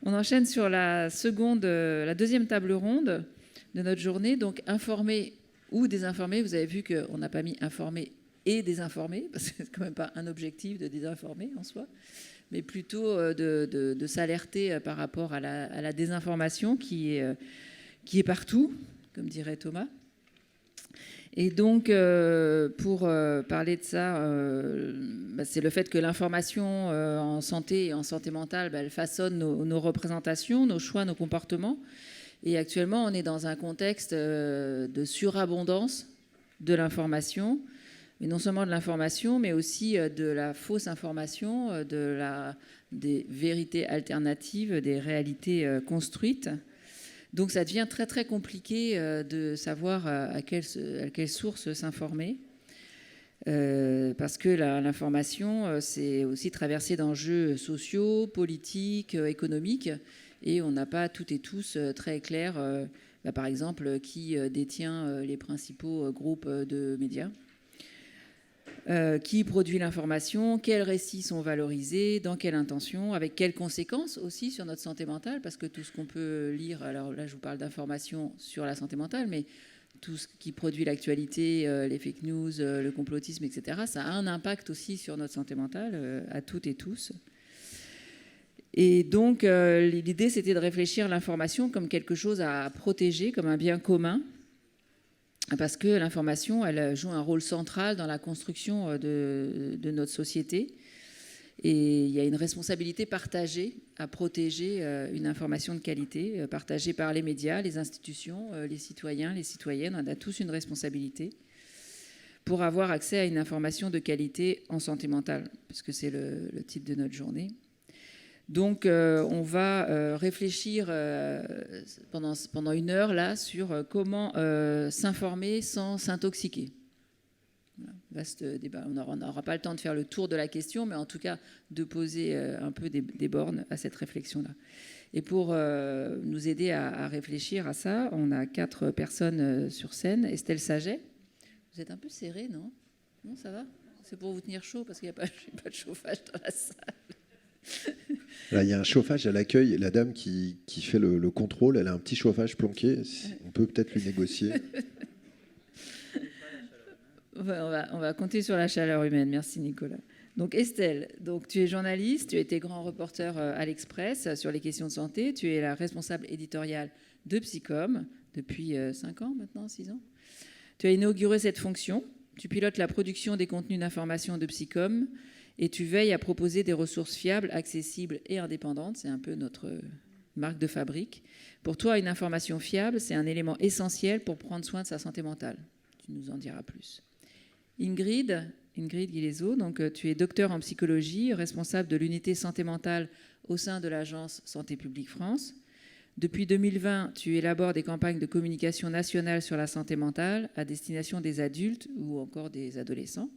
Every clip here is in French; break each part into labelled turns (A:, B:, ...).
A: On enchaîne sur la deuxième table ronde de notre journée. Donc, informer ou désinformer. Vous avez vu qu'on n'a pas mis informer et désinformer, parce que c'est quand même pas un objectif de désinformer en soi, mais plutôt de s'alerter par rapport à la désinformation qui est partout, comme dirait Thomas. Et donc, pour parler de ça, c'est le fait que l'information en santé et en santé mentale, elle façonne nos représentations, nos choix, nos comportements. Et actuellement, on est dans un contexte de surabondance de l'information, mais non seulement de l'information, mais aussi de la fausse information, des vérités alternatives, des réalités construites. Donc ça devient très très compliqué de savoir à quelle source s'informer. Parce que l'information, c'est aussi traversé d'enjeux sociaux, politiques, économiques, et on n'a pas toutes et tous très clair, par exemple, qui détient les principaux groupes de médias, qui produit l'information, quels récits sont valorisés, dans quelle intention, avec quelles conséquences aussi sur notre santé mentale, parce que tout ce qu'on peut lire, alors là je vous parle d'informations sur la santé mentale, mais tout ce qui produit l'actualité, les fake news, le complotisme, etc., ça a un impact aussi sur notre santé mentale, à toutes et tous. Et donc l'idée c'était de réfléchir l'information comme quelque chose à protéger, comme un bien commun, parce que l'information, elle joue un rôle central dans la construction de notre société. Et il y a une responsabilité partagée à protéger une information de qualité, partagée par les médias, les institutions, les citoyens, les citoyennes. On a tous une responsabilité pour avoir accès à une information de qualité en santé mentale, parce que c'est le titre de notre journée. Donc, on va réfléchir pendant une heure là sur comment s'informer sans s'intoxiquer. Voilà, vaste débat. On n'aura pas le temps de faire le tour de la question, mais en tout cas de poser un peu des bornes à cette réflexion-là. Et pour nous aider à réfléchir à ça, on a 4 personnes sur scène. Estelle Saget, vous êtes un peu serré, non? Non, ça va? C'est pour vous tenir chaud parce qu'il n'y a pas de chauffage dans la salle.
B: Là, il y a un chauffage à l'accueil. La dame qui fait le contrôle, elle a un petit chauffage planqué. On peut peut-être lui négocier.
A: On va compter sur la chaleur humaine. Merci Nicolas. Donc Estelle, tu es journaliste, tu as été grand reporter à l'Express sur les questions de santé. Tu es la responsable éditoriale de Psycom depuis 5 ans maintenant, 6 ans. Tu as inauguré cette fonction. Tu pilotes la production des contenus d'information de Psycom. Et tu veilles à proposer des ressources fiables, accessibles et indépendantes. C'est un peu notre marque de fabrique. Pour toi, une information fiable, c'est un élément essentiel pour prendre soin de sa santé mentale. Tu nous en diras plus. Ingrid Guilezo, tu es docteur en psychologie, responsable de l'unité santé mentale au sein de l'agence Santé publique France. Depuis 2020, tu élabores des campagnes de communication nationale sur la santé mentale à destination des adultes ou encore des adolescents.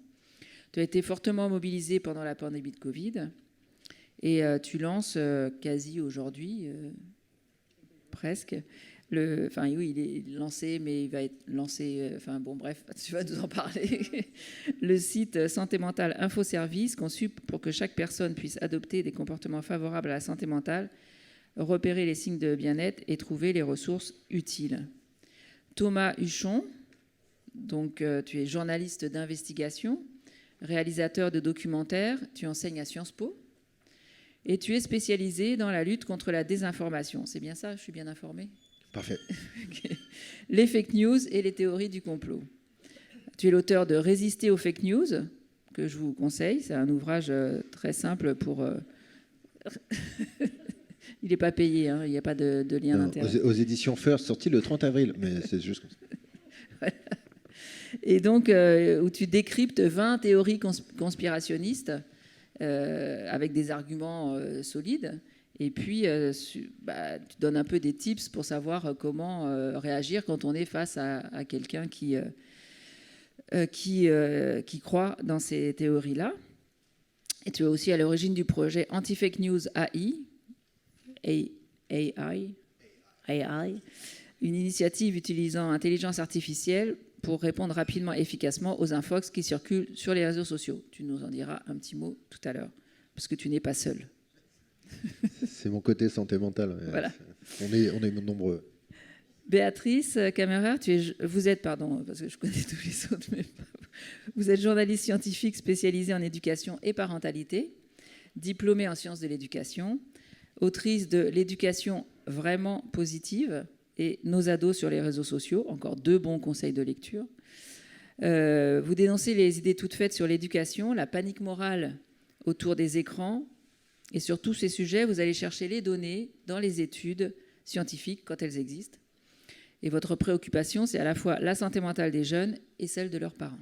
A: Tu as été fortement mobilisé pendant la pandémie de Covid et tu lances quasi aujourd'hui, presque, oui, il est lancé, mais il va être lancé, bref, tu vas nous en parler, le site Santé Mentale Infoservice, conçu pour que chaque personne puisse adopter des comportements favorables à la santé mentale, repérer les signes de bien-être et trouver les ressources utiles. Thomas Huchon, tu es journaliste d'investigation, réalisateur de documentaires, tu enseignes à Sciences Po et tu es spécialisé dans la lutte contre la désinformation. C'est bien ça? Je suis bien informée?
B: Parfait.
A: Okay. Les fake news et les théories du complot. Tu es l'auteur de Résister aux fake news, que je vous conseille. C'est un ouvrage très simple pour... Il n'est pas payé, hein, il n'y a pas de lien d'intérêt.
B: Aux éditions First, sorti le 30 avril, mais c'est juste comme ça.
A: Voilà. Et donc, où tu décryptes 20 théories conspirationnistes avec des arguments solides. Et puis, tu donnes un peu des tips pour savoir comment réagir quand on est face à quelqu'un qui croit dans ces théories-là. Et tu es aussi à l'origine du projet Anti-Fake News AI, une initiative utilisant intelligence artificielle pour répondre rapidement et efficacement aux infox qui circulent sur les réseaux sociaux. Tu nous en diras un petit mot tout à l'heure, parce que tu n'es pas seul.
B: C'est mon côté santé mentale.
A: Voilà.
B: On est nombreux.
A: Béatrice Kammerer, vous êtes, pardon, parce que je connais tous les autres, mais vous êtes journaliste scientifique spécialisée en éducation et parentalité, diplômée en sciences de l'éducation, autrice de L'éducation vraiment positive et Nos ados sur les réseaux sociaux, encore 2 bons conseils de lecture. Vous dénoncez les idées toutes faites sur l'éducation, la panique morale autour des écrans, et sur tous ces sujets, vous allez chercher les données dans les études scientifiques quand elles existent. Et votre préoccupation, c'est à la fois la santé mentale des jeunes et celle de leurs parents.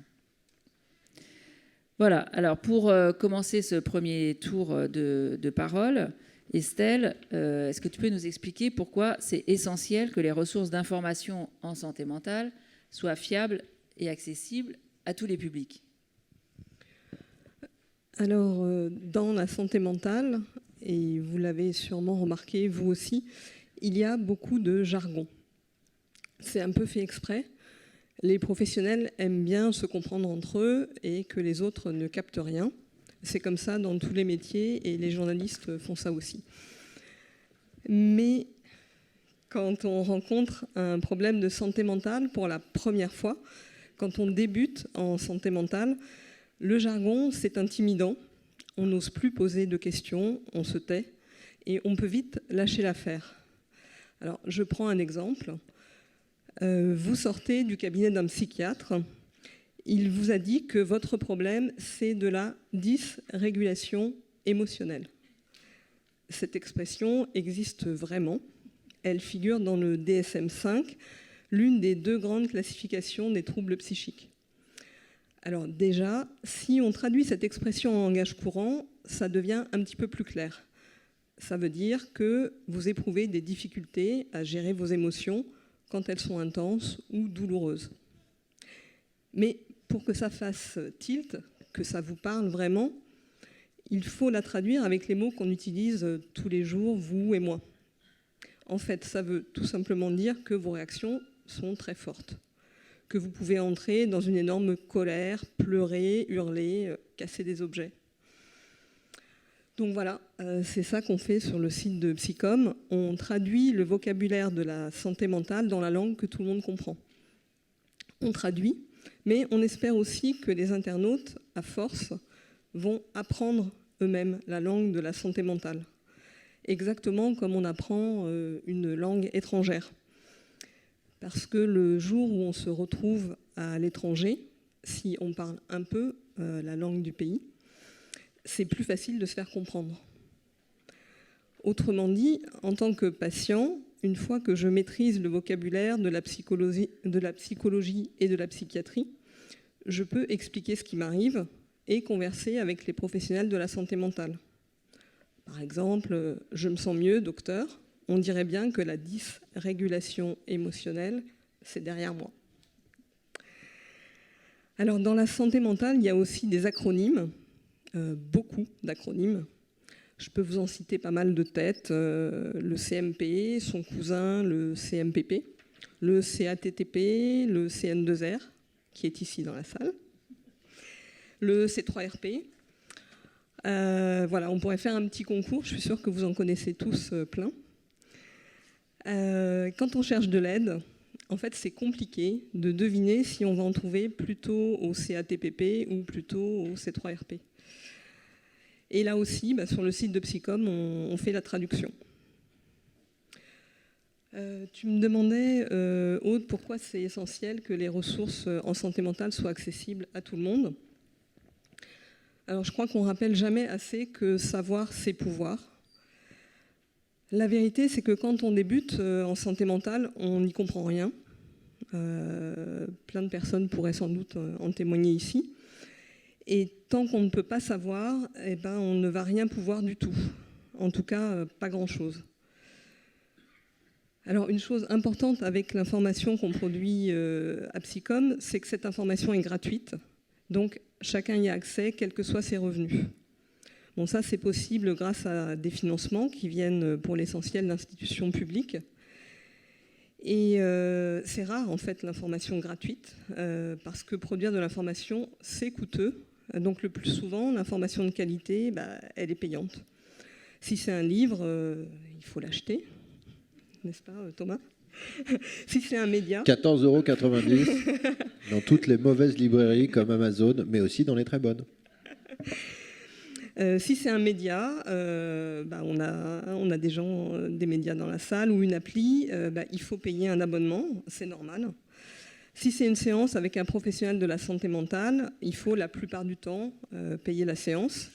A: Voilà, alors pour commencer ce premier tour de parole, Estelle, est-ce que tu peux nous expliquer pourquoi c'est essentiel que les ressources d'information en santé mentale soient fiables et accessibles à tous les publics ?
C: Alors, dans la santé mentale, et vous l'avez sûrement remarqué, vous aussi, il y a beaucoup de jargon. C'est un peu fait exprès. Les professionnels aiment bien se comprendre entre eux et que les autres ne captent rien. C'est comme ça dans tous les métiers et les journalistes font ça aussi. Mais quand on rencontre un problème de santé mentale pour la première fois, quand on débute en santé mentale, le jargon, c'est intimidant. On n'ose plus poser de questions, on se tait et on peut vite lâcher l'affaire. Alors, je prends un exemple. Vous sortez du cabinet d'un psychiatre. Il vous a dit que votre problème, c'est de la dysrégulation émotionnelle. Cette expression existe vraiment. Elle figure dans le DSM-5, l'une des 2 grandes classifications des troubles psychiques. Alors déjà, si on traduit cette expression en langage courant, ça devient un petit peu plus clair. Ça veut dire que vous éprouvez des difficultés à gérer vos émotions quand elles sont intenses ou douloureuses. Mais pour que ça fasse tilt, que ça vous parle vraiment, il faut la traduire avec les mots qu'on utilise tous les jours, vous et moi. En fait, ça veut tout simplement dire que vos réactions sont très fortes, que vous pouvez entrer dans une énorme colère, pleurer, hurler, casser des objets. Donc voilà, c'est ça qu'on fait sur le site de Psycom. On traduit le vocabulaire de la santé mentale dans la langue que tout le monde comprend. On traduit, mais on espère aussi que les internautes, à force, vont apprendre eux-mêmes la langue de la santé mentale. Exactement comme on apprend une langue étrangère. Parce que le jour où on se retrouve à l'étranger, si on parle un peu la langue du pays, c'est plus facile de se faire comprendre. Autrement dit, en tant que patient, une fois que je maîtrise le vocabulaire de la psychologie et de la psychiatrie, je peux expliquer ce qui m'arrive et converser avec les professionnels de la santé mentale. Par exemple, je me sens mieux, docteur. On dirait bien que la dysrégulation émotionnelle, c'est derrière moi. Alors, dans la santé mentale, il y a aussi des acronymes, beaucoup d'acronymes. Je peux vous en citer pas mal de tête. Le CMP, son cousin, le CMPP, le CATTP, le CN2R, qui est ici dans la salle, le C3RP. Voilà, on pourrait faire un petit concours, je suis sûre que vous en connaissez tous plein. Quand on cherche de l'aide, en fait, c'est compliqué de deviner si on va en trouver plutôt au CATPP ou plutôt au C3RP. Et là aussi, sur le site de Psycom, on fait la traduction. Tu me demandais, Aude, pourquoi c'est essentiel que les ressources en santé mentale soient accessibles à tout le monde. Alors, je crois qu'on ne rappelle jamais assez que savoir, c'est pouvoir. La vérité, c'est que quand on débute en santé mentale, on n'y comprend rien. Plein de personnes pourraient sans doute en témoigner ici. Et tant qu'on ne peut pas savoir, on ne va rien pouvoir du tout. En tout cas, pas grand-chose. Alors, une chose importante avec l'information qu'on produit à Psycom, c'est que cette information est gratuite. Donc, chacun y a accès, quels que soient ses revenus. Bon, ça, c'est possible grâce à des financements qui viennent pour l'essentiel d'institutions publiques. Et c'est rare, en fait, l'information gratuite, parce que produire de l'information, c'est coûteux. Donc, le plus souvent, l'information de qualité, elle est payante. Si c'est un livre, il faut l'acheter, n'est-ce pas Thomas? Si c'est un média...
B: 14,90 € dans toutes les mauvaises librairies comme Amazon, mais aussi dans les très bonnes.
C: Si c'est un média, on a des gens, des médias dans la salle ou une appli, il faut payer un abonnement, c'est normal. Si c'est une séance avec un professionnel de la santé mentale, il faut la plupart du temps payer la séance.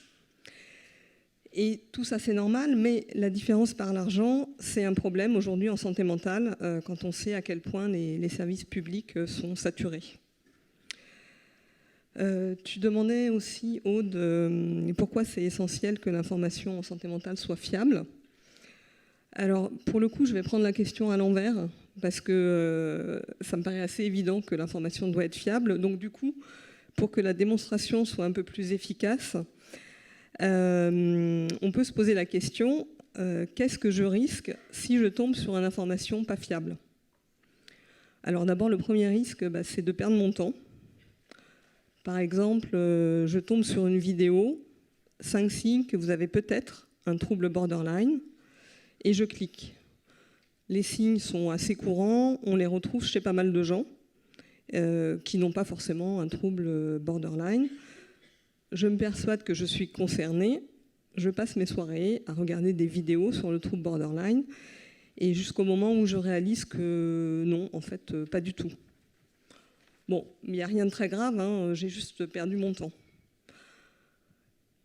C: Et tout ça, c'est normal, mais la différence par l'argent, c'est un problème aujourd'hui en santé mentale quand on sait à quel point les services publics sont saturés. Tu demandais aussi, Aude, pourquoi c'est essentiel que l'information en santé mentale soit fiable. Alors, pour le coup, je vais prendre la question à l'envers, parce que ça me paraît assez évident que l'information doit être fiable. Donc, du coup, pour que la démonstration soit un peu plus efficace, on peut se poser la question, qu'est-ce que je risque si je tombe sur une information pas fiable? Alors d'abord, le premier risque, c'est de perdre mon temps. Par exemple, je tombe sur une vidéo, 5 signes que vous avez peut-être un trouble borderline, et je clique. Les signes sont assez courants, on les retrouve chez pas mal de gens qui n'ont pas forcément un trouble borderline. Je me persuade que je suis concernée, je passe mes soirées à regarder des vidéos sur le trouble borderline, et jusqu'au moment où je réalise que non, en fait, pas du tout. Bon, il n'y a rien de très grave, hein, j'ai juste perdu mon temps.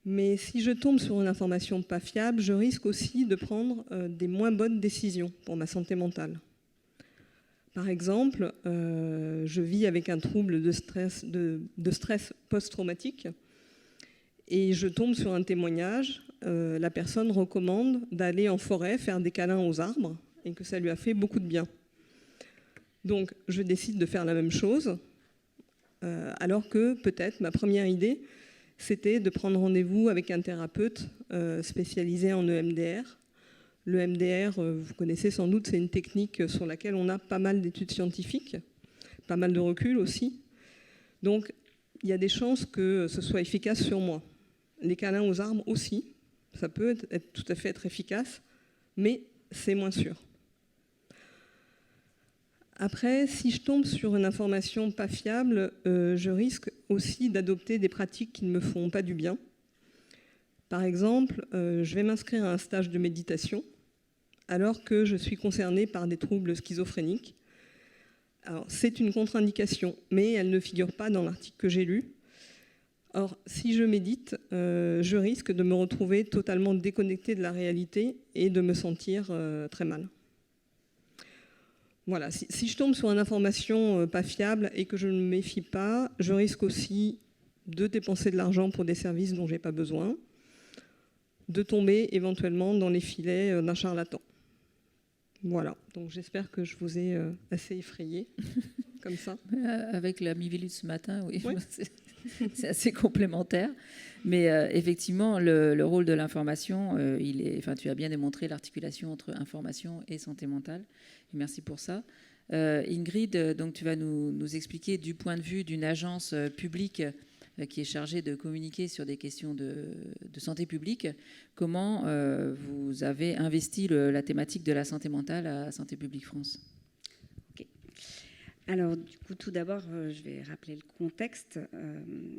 C: Mais si je tombe sur une information pas fiable, je risque aussi de prendre des moins bonnes décisions pour ma santé mentale. Par exemple, je vis avec un trouble de stress post-traumatique, et je tombe sur un témoignage, la personne recommande d'aller en forêt faire des câlins aux arbres et que ça lui a fait beaucoup de bien. Donc je décide de faire la même chose, alors que peut-être ma première idée, c'était de prendre rendez-vous avec un thérapeute spécialisé en EMDR. Le MDR, vous connaissez sans doute, c'est une technique sur laquelle on a pas mal d'études scientifiques, pas mal de recul aussi. Donc il y a des chances que ce soit efficace sur moi. Les câlins aux arbres aussi, ça peut tout à fait être efficace, mais c'est moins sûr. Après, si je tombe sur une information pas fiable, je risque aussi d'adopter des pratiques qui ne me font pas du bien. Par exemple, je vais m'inscrire à un stage de méditation alors que je suis concernée par des troubles schizophréniques. Alors, c'est une contre-indication, mais elle ne figure pas dans l'article que j'ai lu. Or, si je médite, je risque de me retrouver totalement déconnectée de la réalité et de me sentir très mal. Voilà, si je tombe sur une information pas fiable et que je ne me méfie pas, je risque aussi de dépenser de l'argent pour des services dont je n'ai pas besoin, de tomber éventuellement dans les filets d'un charlatan. Voilà, donc j'espère que je vous ai assez effrayé, comme ça.
A: Avec la Miviludes ce matin, oui.
C: Ouais.
A: C'est assez complémentaire. Mais effectivement, le rôle de l'information, tu as bien démontré l'articulation entre information et santé mentale. Et merci pour ça. Ingrid, donc tu vas nous expliquer du point de vue d'une agence publique qui est chargée de communiquer sur des questions de santé publique, comment vous avez investi la thématique de la santé mentale à Santé publique France.
D: Alors, du coup, tout d'abord, je vais rappeler le contexte.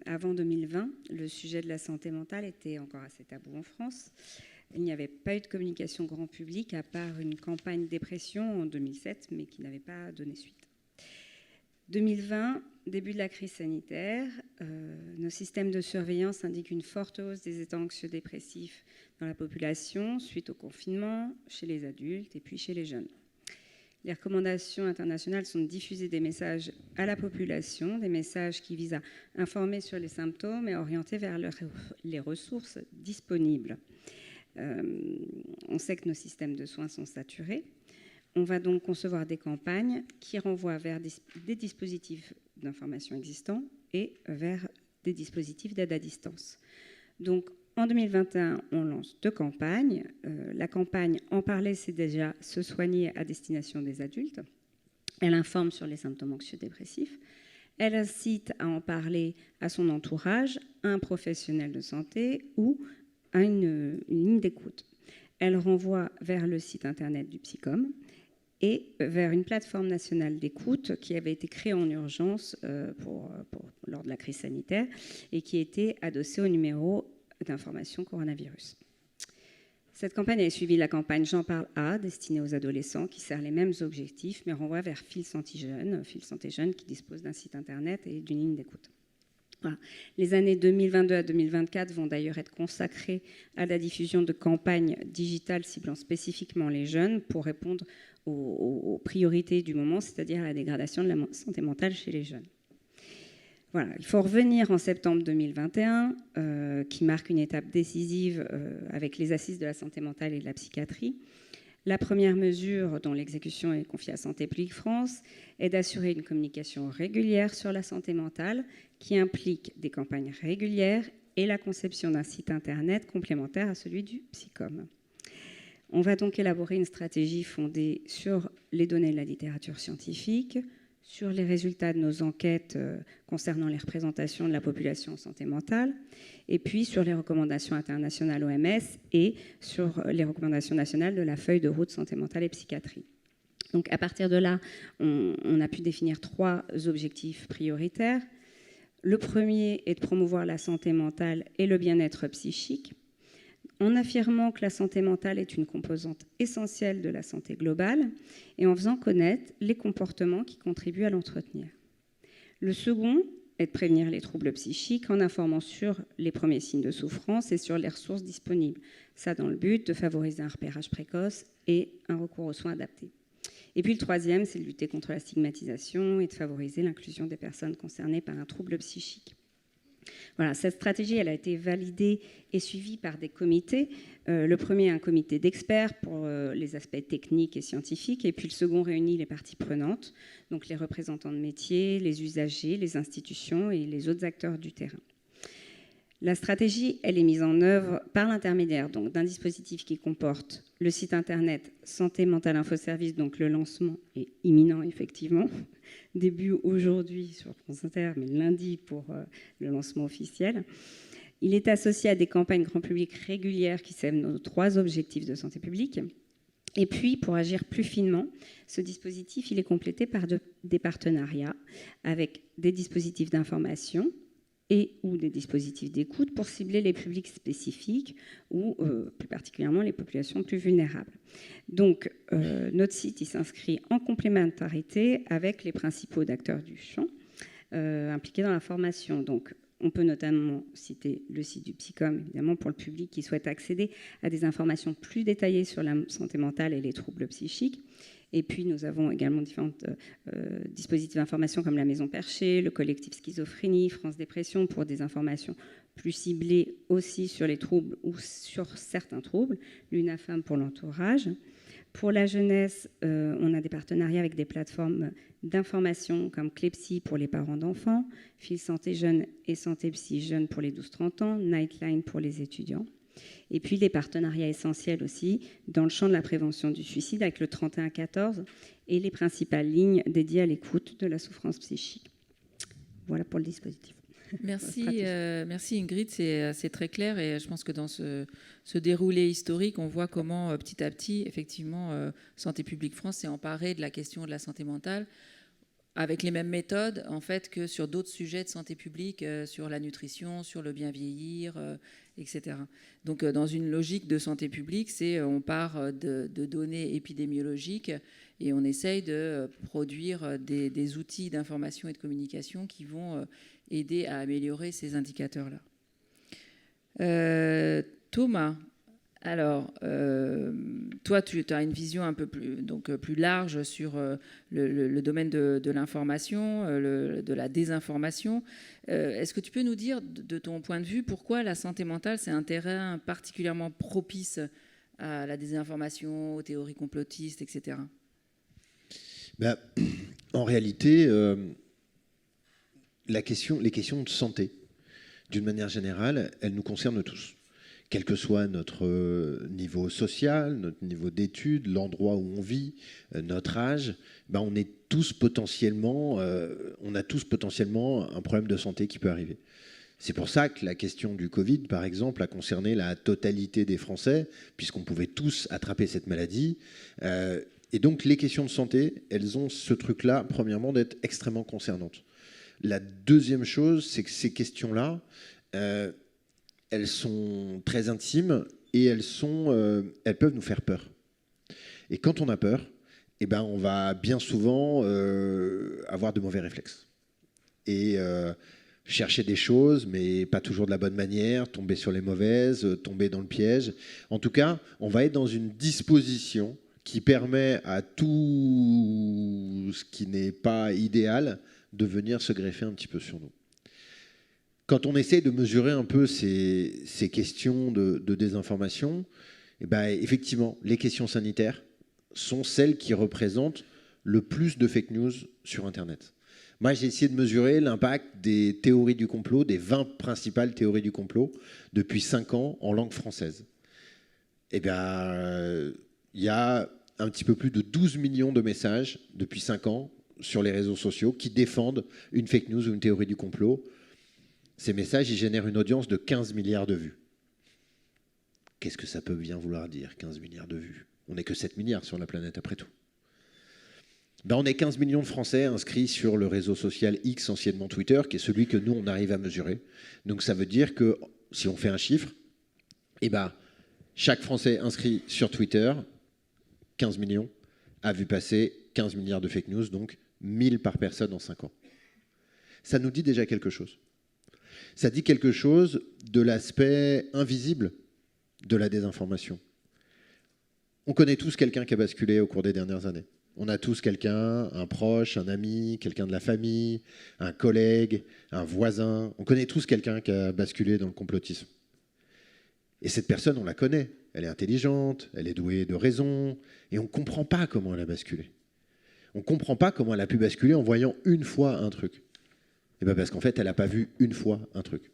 D: Avant 2020, le sujet de la santé mentale était encore assez tabou en France. Il n'y avait pas eu de communication grand public, à part une campagne dépression en 2007, mais qui n'avait pas donné suite. 2020, début de la crise sanitaire, nos systèmes de surveillance indiquent une forte hausse des états anxieux-dépressifs dans la population, suite au confinement, chez les adultes et puis chez les jeunes. Les recommandations internationales sont de diffuser des messages à la population, des messages qui visent à informer sur les symptômes et orienter vers les ressources disponibles. On sait que nos systèmes de soins sont saturés. On va donc concevoir des campagnes qui renvoient vers des dispositifs d'information existants et vers des dispositifs d'aide à distance. Donc, en 2021, on lance 2 campagnes. La campagne « En parler, c'est déjà se soigner » à destination des adultes. Elle informe sur les symptômes anxieux-dépressifs. Elle incite à en parler à son entourage, à un professionnel de santé ou à une ligne d'écoute. elle renvoie vers le site internet du Psycom et vers une plateforme nationale d'écoute qui avait été créée en urgence lors de la crise sanitaire et qui était adossée au numéro d'information coronavirus. Cette campagne a suivi la campagne J'en parle A, destinée aux adolescents, qui sert les mêmes objectifs, mais renvoie vers Fil Santé Jeune, qui dispose d'un site internet et d'une ligne d'écoute. Voilà. Les années 2022 à 2024 vont d'ailleurs être consacrées à la diffusion de campagnes digitales ciblant spécifiquement les jeunes pour répondre aux priorités du moment, c'est-à-dire à la dégradation de la santé mentale chez les jeunes. Voilà, il faut revenir en septembre 2021, qui marque une étape décisive avec les assises de la santé mentale et de la psychiatrie. La première mesure, dont l'exécution est confiée à Santé publique France, est d'assurer une communication régulière sur la santé mentale qui implique des campagnes régulières et la conception d'un site internet complémentaire à celui du Psycom. On va donc élaborer une stratégie fondée sur les données de la littérature scientifique, sur les résultats de nos enquêtes concernant les représentations de la population en santé mentale, et puis sur les recommandations internationales OMS et sur les recommandations nationales de la feuille de route santé mentale et psychiatrie. Donc à partir de là, on a pu définir 3 objectifs prioritaires. Le premier est de promouvoir la santé mentale et le bien-être psychique, en affirmant que la santé mentale est une composante essentielle de la santé globale et en faisant connaître les comportements qui contribuent à l'entretenir. Le second est de prévenir les troubles psychiques en informant sur les premiers signes de souffrance et sur les ressources disponibles. Ça dans le but de favoriser un repérage précoce et un recours aux soins adaptés. Et puis le troisième, c'est de lutter contre la stigmatisation et de favoriser l'inclusion des personnes concernées par un trouble psychique. Voilà, cette stratégie, elle a été validée et suivie par des comités. Le premier, un comité d'experts pour les aspects techniques et scientifiques, et puis le second réunit les parties prenantes, donc les représentants de métiers, les usagers, les institutions et les autres acteurs du terrain. La stratégie, elle est mise en œuvre par l'intermédiaire d'un dispositif qui comporte le site internet Santé Mentale Infoservice, donc le lancement est imminent effectivement, début aujourd'hui sur France Inter, mais lundi pour le lancement officiel. Il est associé à des campagnes grand public régulières qui servent nos 3 objectifs de santé publique. Et puis, pour agir plus finement, ce dispositif, il est complété par des partenariats avec des dispositifs d'information et ou des dispositifs d'écoute pour cibler les publics spécifiques ou plus particulièrement les populations plus vulnérables. Donc, notre site il s'inscrit en complémentarité avec les principaux acteurs du champ impliqués dans la formation. Donc, on peut notamment citer le site du Psycom, évidemment, pour le public qui souhaite accéder à des informations plus détaillées sur la santé mentale et les troubles psychiques. Et puis, nous avons également différents dispositifs d'information comme la Maison Perchée, le collectif Schizophrénie, France Dépression, pour des informations plus ciblées aussi sur les troubles ou sur certains troubles, l'UNAFAM pour l'entourage. Pour la jeunesse, on a des partenariats avec des plateformes d'information comme Clépsy pour les parents d'enfants, Fil Santé Jeune et Santé Psy Jeune pour les 12-30 ans, Nightline pour les étudiants. Et puis des partenariats essentiels aussi dans le champ de la prévention du suicide avec le 3114 et les principales lignes dédiées à l'écoute de la souffrance psychique. Voilà pour le dispositif.
A: Merci, merci Ingrid, c'est très clair et je pense que dans ce déroulé historique, on voit comment petit à petit, effectivement, Santé publique France s'est emparée de la question de la santé mentale avec les mêmes méthodes en fait que sur d'autres sujets de santé publique, sur la nutrition, sur le bien vieillir, etc. Donc dans une logique de santé publique, on part de données épidémiologiques et on essaye de produire des outils d'information et de communication qui vont aider à améliorer ces indicateurs-là. Thomas, alors, toi, tu as une vision un peu plus large sur le domaine de l'information, de la désinformation. Est-ce que tu peux nous dire, de ton point de vue, pourquoi la santé mentale, c'est un terrain particulièrement propice à la désinformation, aux théories complotistes, etc.
B: En réalité, les questions de santé, d'une manière générale, elles nous concernent tous. Quel que soit notre niveau social, notre niveau d'études, l'endroit où on vit, notre âge, on a tous potentiellement un problème de santé qui peut arriver. C'est pour ça que la question du Covid, par exemple, a concerné la totalité des Français, puisqu'on pouvait tous attraper cette maladie. Et donc, les questions de santé, elles ont ce truc-là, premièrement, d'être extrêmement concernantes. La deuxième chose, c'est que ces questions-là, elles sont très intimes et elles peuvent nous faire peur. Et quand on a peur, eh ben, on va bien souvent avoir de mauvais réflexes. Et chercher des choses, mais pas toujours de la bonne manière, tomber sur les mauvaises, tomber dans le piège. En tout cas, on va être dans une disposition qui permet à tout ce qui n'est pas idéal de venir se greffer un petit peu sur nous. Quand on essaie de mesurer un peu ces questions de désinformation, eh ben, effectivement, les questions sanitaires sont celles qui représentent le plus de fake news sur Internet. Moi, j'ai essayé de mesurer l'impact des théories du complot, des 20 principales théories du complot, depuis 5 ans en langue française. Eh bien, il y a un petit peu plus de 12 millions de messages depuis 5 ans sur les réseaux sociaux qui défendent une fake news ou une théorie du complot. Ces messages, ils génèrent une audience de 15 milliards de vues. Qu'est-ce que ça peut bien vouloir dire, 15 milliards de vues? On n'est que 7 milliards sur la planète, après tout. Ben, on est 15 millions de Français inscrits sur le réseau social X, anciennement Twitter, qui est celui que nous, on arrive à mesurer. Donc ça veut dire que, si on fait un chiffre, eh ben, chaque Français inscrit sur Twitter, 15 millions, a vu passer 15 milliards de fake news, donc 1000 par personne en 5 ans. Ça nous dit déjà quelque chose. Ça dit quelque chose de l'aspect invisible de la désinformation. On connaît tous quelqu'un qui a basculé au cours des dernières années. On a tous quelqu'un, un proche, un ami, quelqu'un de la famille, un collègue, un voisin. On connaît tous quelqu'un qui a basculé dans le complotisme. Et cette personne, on la connaît. Elle est intelligente, elle est douée de raison, et on ne comprend pas comment elle a basculé. On ne comprend pas comment elle a pu basculer en voyant une fois un truc. Et bien parce qu'en fait, elle n'a pas vu une fois un truc.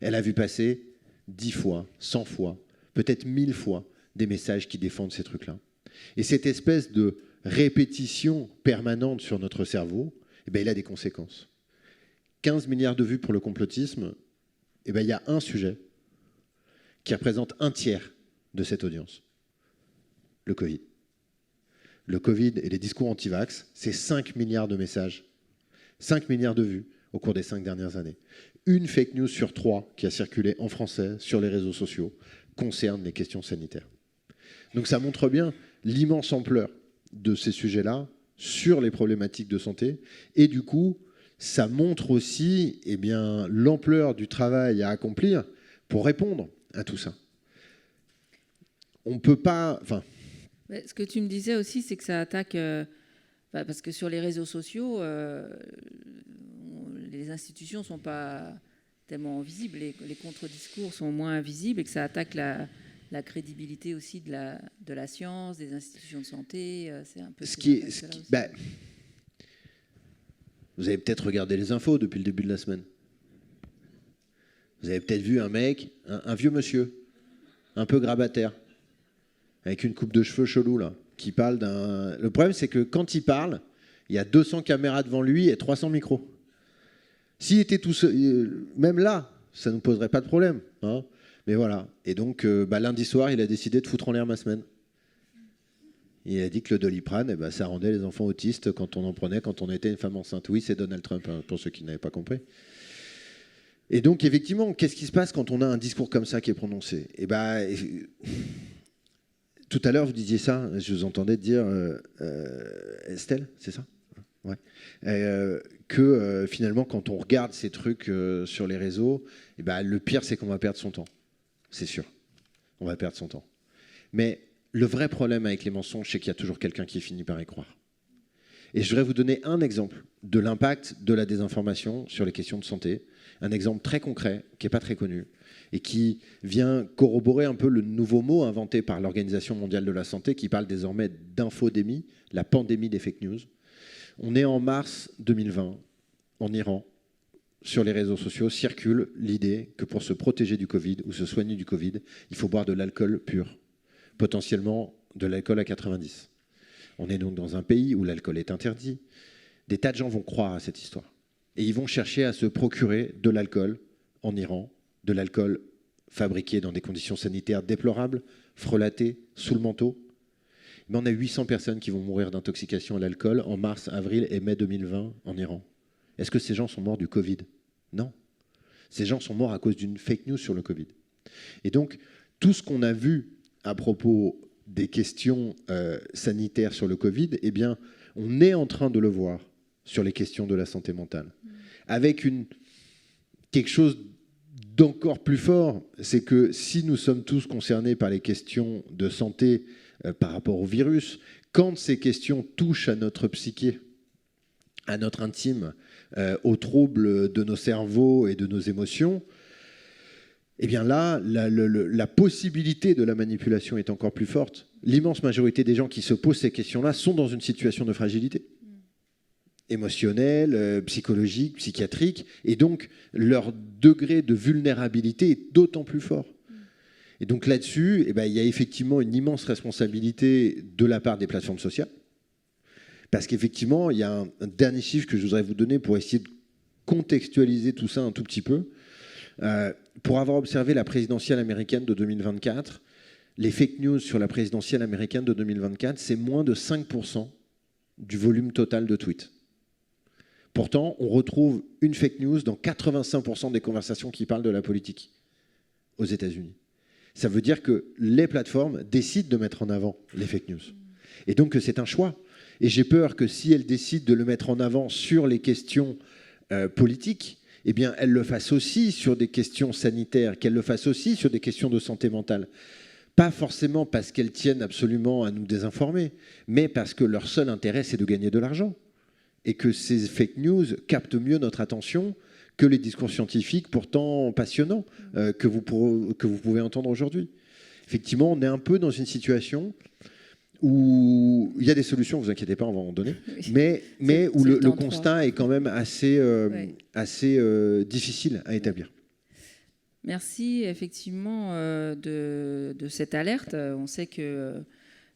B: Elle a vu passer 10 fois, 100 fois, peut-être 1000 fois des messages qui défendent ces trucs-là. Et cette espèce de répétition permanente sur notre cerveau, eh bien, il a des conséquences. 15 milliards de vues pour le complotisme, eh bien, il y a un sujet qui représente un tiers de cette audience. Le Covid. Le Covid et les discours anti-vax, c'est 5 milliards de messages, 5 milliards de vues au cours des 5 dernières années. Une fake news sur 3 qui a circulé en français sur les réseaux sociaux concerne les questions sanitaires. Donc ça montre bien l'immense ampleur de ces sujets-là sur les problématiques de santé. Et du coup, ça montre aussi eh bien, l'ampleur du travail à accomplir pour répondre à tout ça. On ne peut pas...
A: Ce que tu me disais aussi, c'est que ça attaque... parce que sur les réseaux sociaux, les institutions ne sont pas tellement visibles, les contre-discours sont moins visibles et que ça attaque la crédibilité aussi de la science, des institutions de santé. C'est un peu
B: vous avez peut-être regardé les infos depuis le début de la semaine. Vous avez peut-être vu un mec, un vieux monsieur, un peu grabataire, avec une coupe de cheveux chelou, là, qui parle d'un... Le problème, c'est que quand il parle, il y a 200 caméras devant lui et 300 micros. S'il était tout seul, même là, ça ne nous poserait pas de problème, hein. Mais voilà. Et donc, lundi soir, il a décidé de foutre en l'air ma semaine. Il a dit que le Doliprane, ça rendait les enfants autistes quand on en prenait, quand on était une femme enceinte. Oui, c'est Donald Trump, hein, pour ceux qui n'avaient pas compris. Et donc, effectivement, qu'est-ce qui se passe quand on a un discours comme ça qui est prononcé ? Tout à l'heure, vous disiez ça, je vous entendais dire, Estelle, c'est ça ? Ouais. Que finalement, quand on regarde ces trucs sur les réseaux, le pire, c'est qu'on va perdre son temps. C'est sûr, on va perdre son temps. Mais le vrai problème avec les mensonges, c'est qu'il y a toujours quelqu'un qui finit par y croire. Et je voudrais vous donner un exemple de l'impact de la désinformation sur les questions de santé, un exemple très concret, qui n'est pas très connu, et qui vient corroborer un peu le nouveau mot inventé par l'Organisation mondiale de la santé, qui parle désormais d'infodémie, la pandémie des fake news. On est en mars 2020, en Iran. Sur les réseaux sociaux circule l'idée que pour se protéger du Covid ou se soigner du Covid, il faut boire de l'alcool pur, potentiellement de l'alcool à 90. On est donc dans un pays où l'alcool est interdit. Des tas de gens vont croire à cette histoire. Et ils vont chercher à se procurer de l'alcool en Iran, de l'alcool fabriqué dans des conditions sanitaires déplorables, frelaté, sous le manteau. Mais on a 800 personnes qui vont mourir d'intoxication à l'alcool en mars, avril et mai 2020 en Iran. Est-ce que ces gens sont morts du Covid? Non. Ces gens sont morts à cause d'une fake news sur le Covid. Et donc, tout ce qu'on a vu à propos des questions sanitaires sur le Covid, eh bien, on est en train de le voir sur les questions de la santé mentale. Avec quelque chose d'encore plus fort, c'est que si nous sommes tous concernés par les questions de santé par rapport au virus, quand ces questions touchent à notre psyché, à notre intime, aux troubles de nos cerveaux et de nos émotions, eh bien là, la possibilité de la manipulation est encore plus forte. L'immense majorité des gens qui se posent ces questions-là sont dans une situation de fragilité émotionnelle, psychologique, psychiatrique, et donc leur degré de vulnérabilité est d'autant plus fort. Et donc là-dessus, eh bien, il y a effectivement une immense responsabilité de la part des plateformes sociales, parce qu'effectivement, il y a un dernier chiffre que je voudrais vous donner pour essayer de contextualiser tout ça un tout petit peu. Pour avoir observé la présidentielle américaine de 2024, les fake news sur la présidentielle américaine de 2024, c'est moins de 5% du volume total de tweets. Pourtant, on retrouve une fake news dans 85% des conversations qui parlent de la politique aux États-Unis. Ça veut dire que les plateformes décident de mettre en avant les fake news. Et donc, c'est un choix. Et j'ai peur que si elles décident de le mettre en avant sur les questions politiques, eh bien, elles le fassent aussi sur des questions sanitaires, qu'elles le fassent aussi sur des questions de santé mentale. Pas forcément parce qu'elles tiennent absolument à nous désinformer, mais parce que leur seul intérêt, c'est de gagner de l'argent. Et que ces fake news captent mieux notre attention que les discours scientifiques pourtant passionnants que vous pouvez entendre aujourd'hui. Effectivement, on est un peu dans une situation où il y a des solutions, ne vous inquiétez pas, on va en donner, mais où le constat est quand même assez difficile à établir.
A: Merci effectivement de cette alerte. On sait que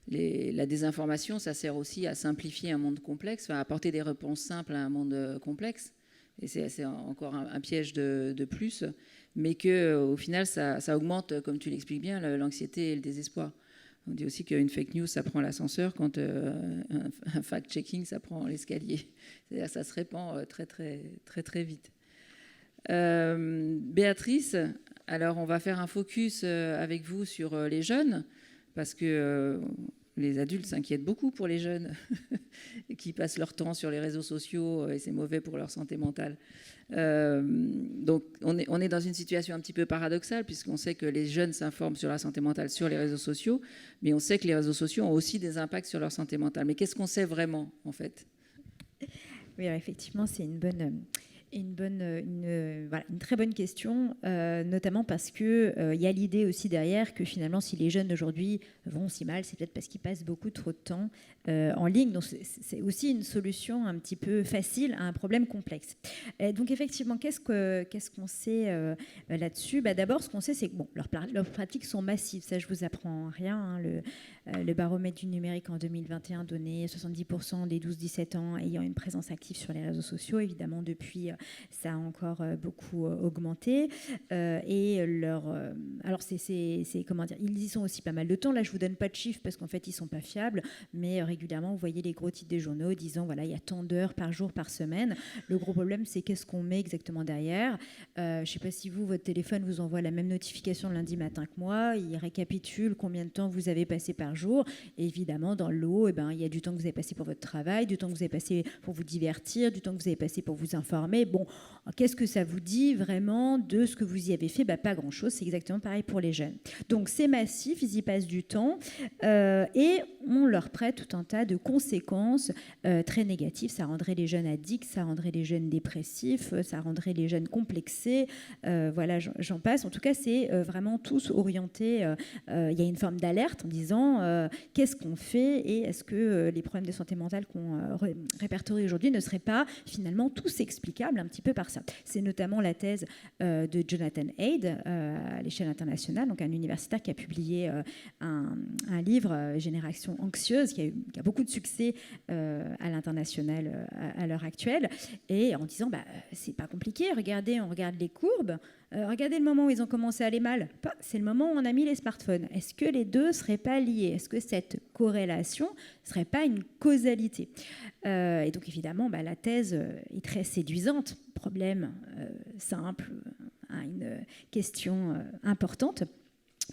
A: la désinformation, ça sert aussi à simplifier un monde complexe, à apporter des réponses simples à un monde complexe. Et c'est encore un piège de plus, mais qu'au final, ça augmente, comme tu l'expliques bien, l'anxiété et le désespoir. On dit aussi qu'une fake news, ça prend l'ascenseur, quand un fact-checking, ça prend l'escalier. C'est-à-dire ça se répand très, très, très, très vite. Béatrice, alors on va faire un focus avec vous sur les jeunes, parce que les adultes s'inquiètent beaucoup pour les jeunes qui passent leur temps sur les réseaux sociaux et c'est mauvais pour leur santé mentale. Donc on est dans une situation un petit peu paradoxale puisqu'on sait que les jeunes s'informent sur la santé mentale sur les réseaux sociaux, mais on sait que les réseaux sociaux ont aussi des impacts sur leur santé mentale. Mais qu'est-ce qu'on sait vraiment en fait ?
E: Oui, alors effectivement, c'est une très bonne question, notamment parce qu'il y a l'idée aussi derrière que finalement, si les jeunes d'aujourd'hui vont si mal, c'est peut-être parce qu'ils passent beaucoup trop de temps en ligne. Donc, c'est aussi une solution un petit peu facile à un problème complexe. Donc, effectivement, qu'est-ce qu'on sait là-dessus ? D'abord, ce qu'on sait, c'est que leurs pratiques sont massives. Ça, je vous apprends rien. Hein. Le baromètre du numérique en 2021 donnait 70% des 12-17 ans ayant une présence active sur les réseaux sociaux. Évidemment, depuis, ça a encore beaucoup augmenté. Alors, comment dire, ils y sont aussi pas mal de temps. Là, je vous donne pas de chiffres parce qu'en fait, ils sont pas fiables. Mais régulièrement, vous voyez les gros titres des journaux disant voilà, il y a tant d'heures par jour, par semaine. Le gros problème, c'est qu'est-ce qu'on met exactement derrière. Je sais pas si votre téléphone vous envoie la même notification le lundi matin que moi. Il récapitule combien de temps vous avez passé par jour. Et évidemment, dans le lot, il y a du temps que vous avez passé pour votre travail, du temps que vous avez passé pour vous divertir, du temps que vous avez passé pour vous informer. Bon, qu'est-ce que ça vous dit vraiment de ce que vous y avez fait ? Pas grand-chose. C'est exactement pareil pour les jeunes. Donc, c'est massif, ils y passent du temps et on leur prête tout un tas de conséquences très négatives. Ça rendrait les jeunes addicts, ça rendrait les jeunes dépressifs, ça rendrait les jeunes complexés. Voilà, j'en passe. En tout cas, c'est vraiment tous orientés. Il y a une forme d'alerte en disant qu'est-ce qu'on fait et est-ce que les problèmes de santé mentale qu'on répertorie aujourd'hui ne seraient pas finalement tous explicables un petit peu par ça. C'est notamment la thèse de Jonathan Haidt à l'échelle internationale, donc un universitaire qui a publié un livre, Génération anxieuse, qui a beaucoup de succès à l'international à l'heure actuelle, et en disant c'est pas compliqué, regardez, on regarde les courbes, Regardez le moment où ils ont commencé à aller mal. C'est le moment où on a mis les smartphones. Est-ce que les deux ne seraient pas liés? Est-ce que cette corrélation ne serait pas une causalité? Et donc, évidemment, la thèse est très séduisante. Problème simple, une question importante.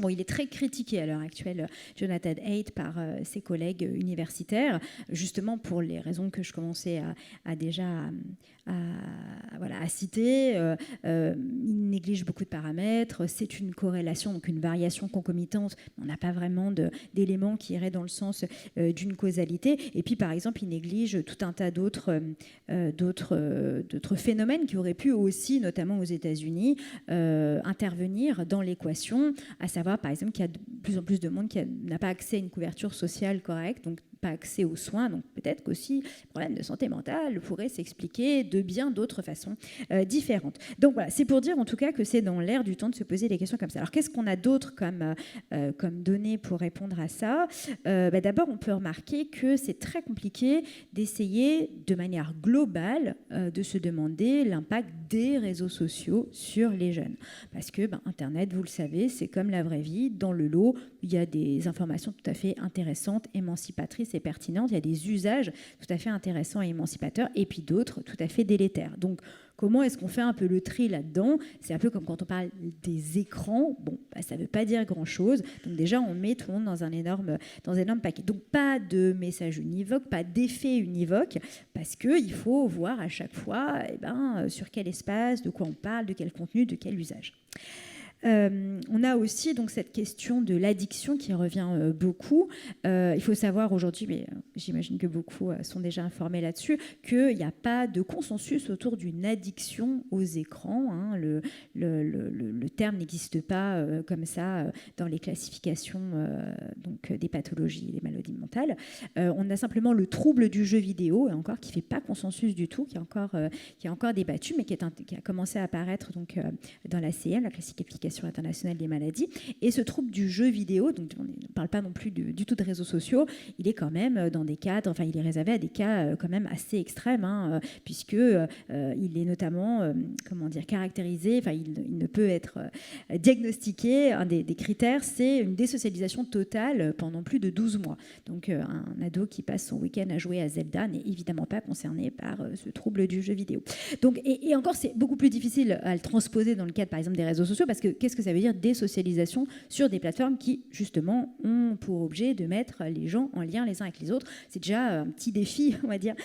E: Bon, il est très critiqué à l'heure actuelle, Jonathan Haidt, par ses collègues universitaires, justement pour les raisons que je commençais à citer. Il néglige beaucoup de paramètres. C'est une corrélation, donc une variation concomitante. On n'a pas vraiment d'éléments qui iraient dans le sens d'une causalité. Et puis, par exemple, il néglige tout un tas d'autres phénomènes qui auraient pu aussi, notamment aux États-Unis, intervenir dans l'équation, à savoir, par exemple, qu'il y a de plus en plus de monde qui n'a pas accès à une couverture sociale correcte, donc pas accès aux soins. Donc peut-être qu'aussi le problème de santé mentale pourrait s'expliquer de bien d'autres façons différentes. Donc voilà, c'est pour dire en tout cas que c'est dans l'air du temps de se poser des questions comme ça. Alors qu'est-ce qu'on a d'autre comme données pour répondre à ça? D'abord, on peut remarquer que c'est très compliqué d'essayer de manière globale de se demander l'impact des réseaux sociaux sur les jeunes. Parce que Internet, vous le savez, c'est comme la vraie vie. Dans le lot, il y a des informations tout à fait intéressantes, émancipatrices et pertinentes. Il y a des usages tout à fait intéressants et émancipateurs, et puis d'autres tout à fait délétères. Donc, comment est-ce qu'on fait un peu le tri là-dedans? C'est un peu comme quand on parle des écrans. Bon, ça ne veut pas dire grand-chose. Donc déjà, on met tout le monde dans un énorme paquet. Donc pas de message univoque, pas d'effet univoque, parce qu'il faut voir à chaque fois sur quel espace, de quoi on parle, de quel contenu, de quel usage. On a aussi donc cette question de l'addiction qui revient beaucoup. Il faut savoir aujourd'hui, mais j'imagine que beaucoup sont déjà informés là-dessus, qu'il n'y a pas de consensus autour d'une addiction aux écrans. Hein. Le terme n'existe pas comme ça dans les classifications donc des pathologies et des maladies mentales. On a simplement le trouble du jeu vidéo, et encore qui ne fait pas consensus du tout, qui est encore débattu, mais qui a commencé à apparaître donc, dans la CM, la classification internationale des maladies. Et ce trouble du jeu vidéo, donc on ne parle pas non plus du tout de réseaux sociaux, il est quand même dans des cadres, enfin il est réservé à des cas quand même assez extrêmes, puisque il est notamment caractérisé, enfin il ne peut être diagnostiqué. Un des critères, c'est une désocialisation totale pendant plus de 12 mois. Donc un ado qui passe son week-end à jouer à Zelda n'est évidemment pas concerné par ce trouble du jeu vidéo. Donc, et encore, c'est beaucoup plus difficile à le transposer dans le cadre, par exemple, des réseaux sociaux, parce que qu'est-ce que ça veut dire désocialisation sur des plateformes qui, justement, ont pour objet de mettre les gens en lien les uns avec les autres? C'est déjà un petit défi, on va dire,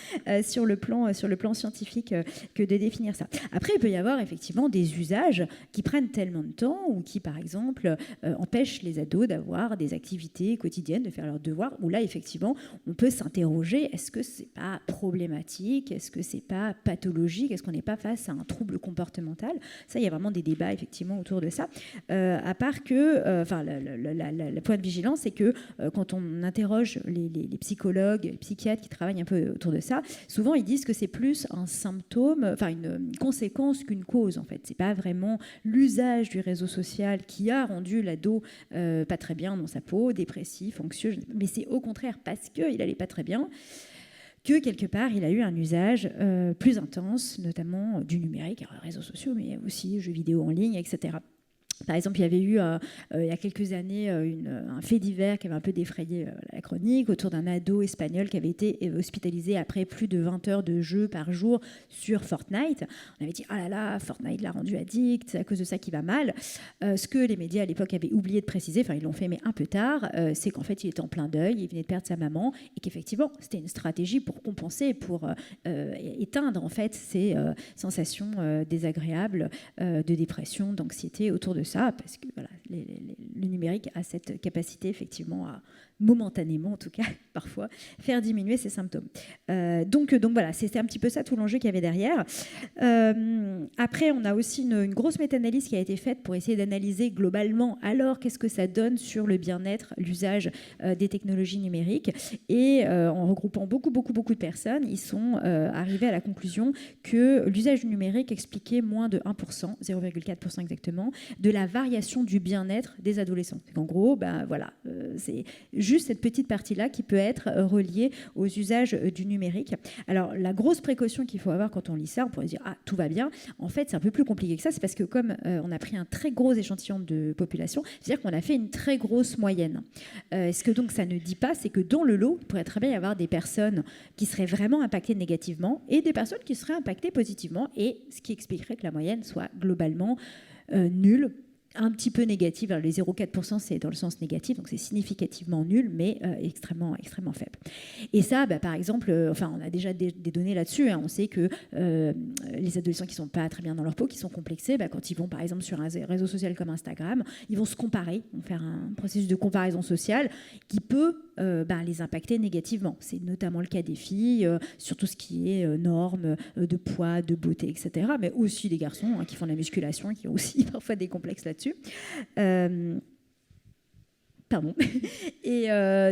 E: sur le plan scientifique que de définir ça. Après, il peut y avoir effectivement des usages qui prennent tellement de temps ou qui, par exemple, empêchent les ados d'avoir des activités quotidiennes, de faire leurs devoirs, où là, effectivement, on peut s'interroger, est-ce que c'est pas problématique? Est-ce que c'est pas pathologique? Est-ce qu'on n'est pas face à un trouble comportemental? Ça, il y a vraiment des débats, effectivement, autour de ça. À part que, le point de vigilance, c'est que quand on interroge les psychologues, les psychiatres qui travaillent un peu autour de ça, souvent ils disent que c'est plus un symptôme, enfin une conséquence qu'une cause en fait. C'est pas vraiment l'usage du réseau social qui a rendu l'ado pas très bien dans sa peau, dépressif, anxieux, mais c'est au contraire parce qu'il allait pas très bien que quelque part il a eu un usage plus intense, notamment du numérique, réseaux sociaux, mais aussi jeux vidéo en ligne, etc. Par exemple, il y avait eu, il y a quelques années, un fait divers qui avait un peu défrayé la chronique autour d'un ado espagnol qui avait été hospitalisé après plus de 20 heures de jeu par jour sur Fortnite. On avait dit « Ah là là, Fortnite l'a rendu addict, c'est à cause de ça qu'il va mal ». Ce que les médias à l'époque avaient oublié de préciser, enfin ils l'ont fait mais un peu tard, c'est qu'en fait il était en plein deuil, il venait de perdre sa maman et qu'effectivement c'était une stratégie pour compenser, pour éteindre en fait ces sensations désagréables de dépression, d'anxiété autour de ça, parce que voilà, le numérique a cette capacité effectivement à momentanément en tout cas parfois faire diminuer ces symptômes. Donc voilà, c'était un petit peu ça tout l'enjeu qu'il y avait derrière. Après on a aussi une grosse méta-analyse qui a été faite pour essayer d'analyser globalement alors qu'est-ce que ça donne sur le bien-être, l'usage des technologies numériques, et en regroupant beaucoup de personnes, ils sont arrivés à la conclusion que l'usage du numérique expliquait moins de 1%, 0,4% exactement, de la variation du bien-être des adolescents. En gros, voilà, c'est juste cette petite partie-là qui peut être reliée aux usages du numérique. Alors, la grosse précaution qu'il faut avoir quand on lit ça, on pourrait dire « Ah, tout va bien ». En fait, c'est un peu plus compliqué que ça. C'est parce que comme on a pris un très gros échantillon de population, c'est-à-dire qu'on a fait une très grosse moyenne. Ce que donc ça ne dit pas, c'est que dans le lot, il pourrait très bien y avoir des personnes qui seraient vraiment impactées négativement et des personnes qui seraient impactées positivement, et ce qui expliquerait que la moyenne soit globalement nulle, un petit peu négative. Alors, les 0,4%, c'est dans le sens négatif, donc c'est significativement nul, mais extrêmement, extrêmement faible. Et ça, par exemple, on a déjà des données là-dessus. On sait que les adolescents qui ne sont pas très bien dans leur peau, qui sont complexés, quand ils vont, par exemple, sur un réseau social comme Instagram, ils vont se comparer, vont faire un processus de comparaison sociale qui peut les impacter négativement. C'est notamment le cas des filles, sur tout ce qui est normes de poids, de beauté, etc. Mais aussi des garçons qui font de la musculation, qui ont aussi parfois des complexes là-dessus. Pardon. Et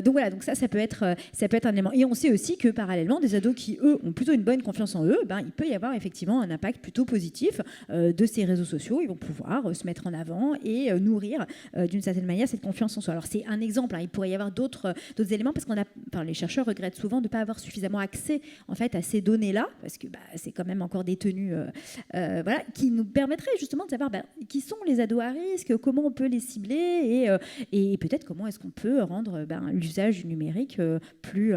E: donc voilà, donc ça peut être un élément. Et on sait aussi que parallèlement, des ados qui, eux, ont plutôt une bonne confiance en eux, il peut y avoir effectivement un impact plutôt positif de ces réseaux sociaux. Ils vont pouvoir se mettre en avant et nourrir d'une certaine manière cette confiance en soi. Alors c'est un exemple, il pourrait y avoir d'autres éléments, parce les chercheurs regrettent souvent de ne pas avoir suffisamment accès en fait à ces données-là, parce que c'est quand même encore détenu, qui nous permettraient justement de savoir qui sont les ados à risque, comment on peut les cibler et peut-être comment est-ce qu'on peut rendre l'usage du numérique plus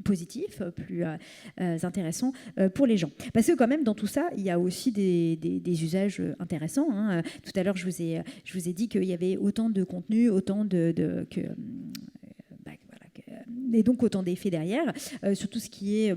E: positif, plus intéressant pour les gens. Parce que quand même, dans tout ça, il y a aussi des usages intéressants. Tout à l'heure, je vous ai dit qu'il y avait autant de contenu, autant et donc autant d'effets derrière, sur tout ce qui est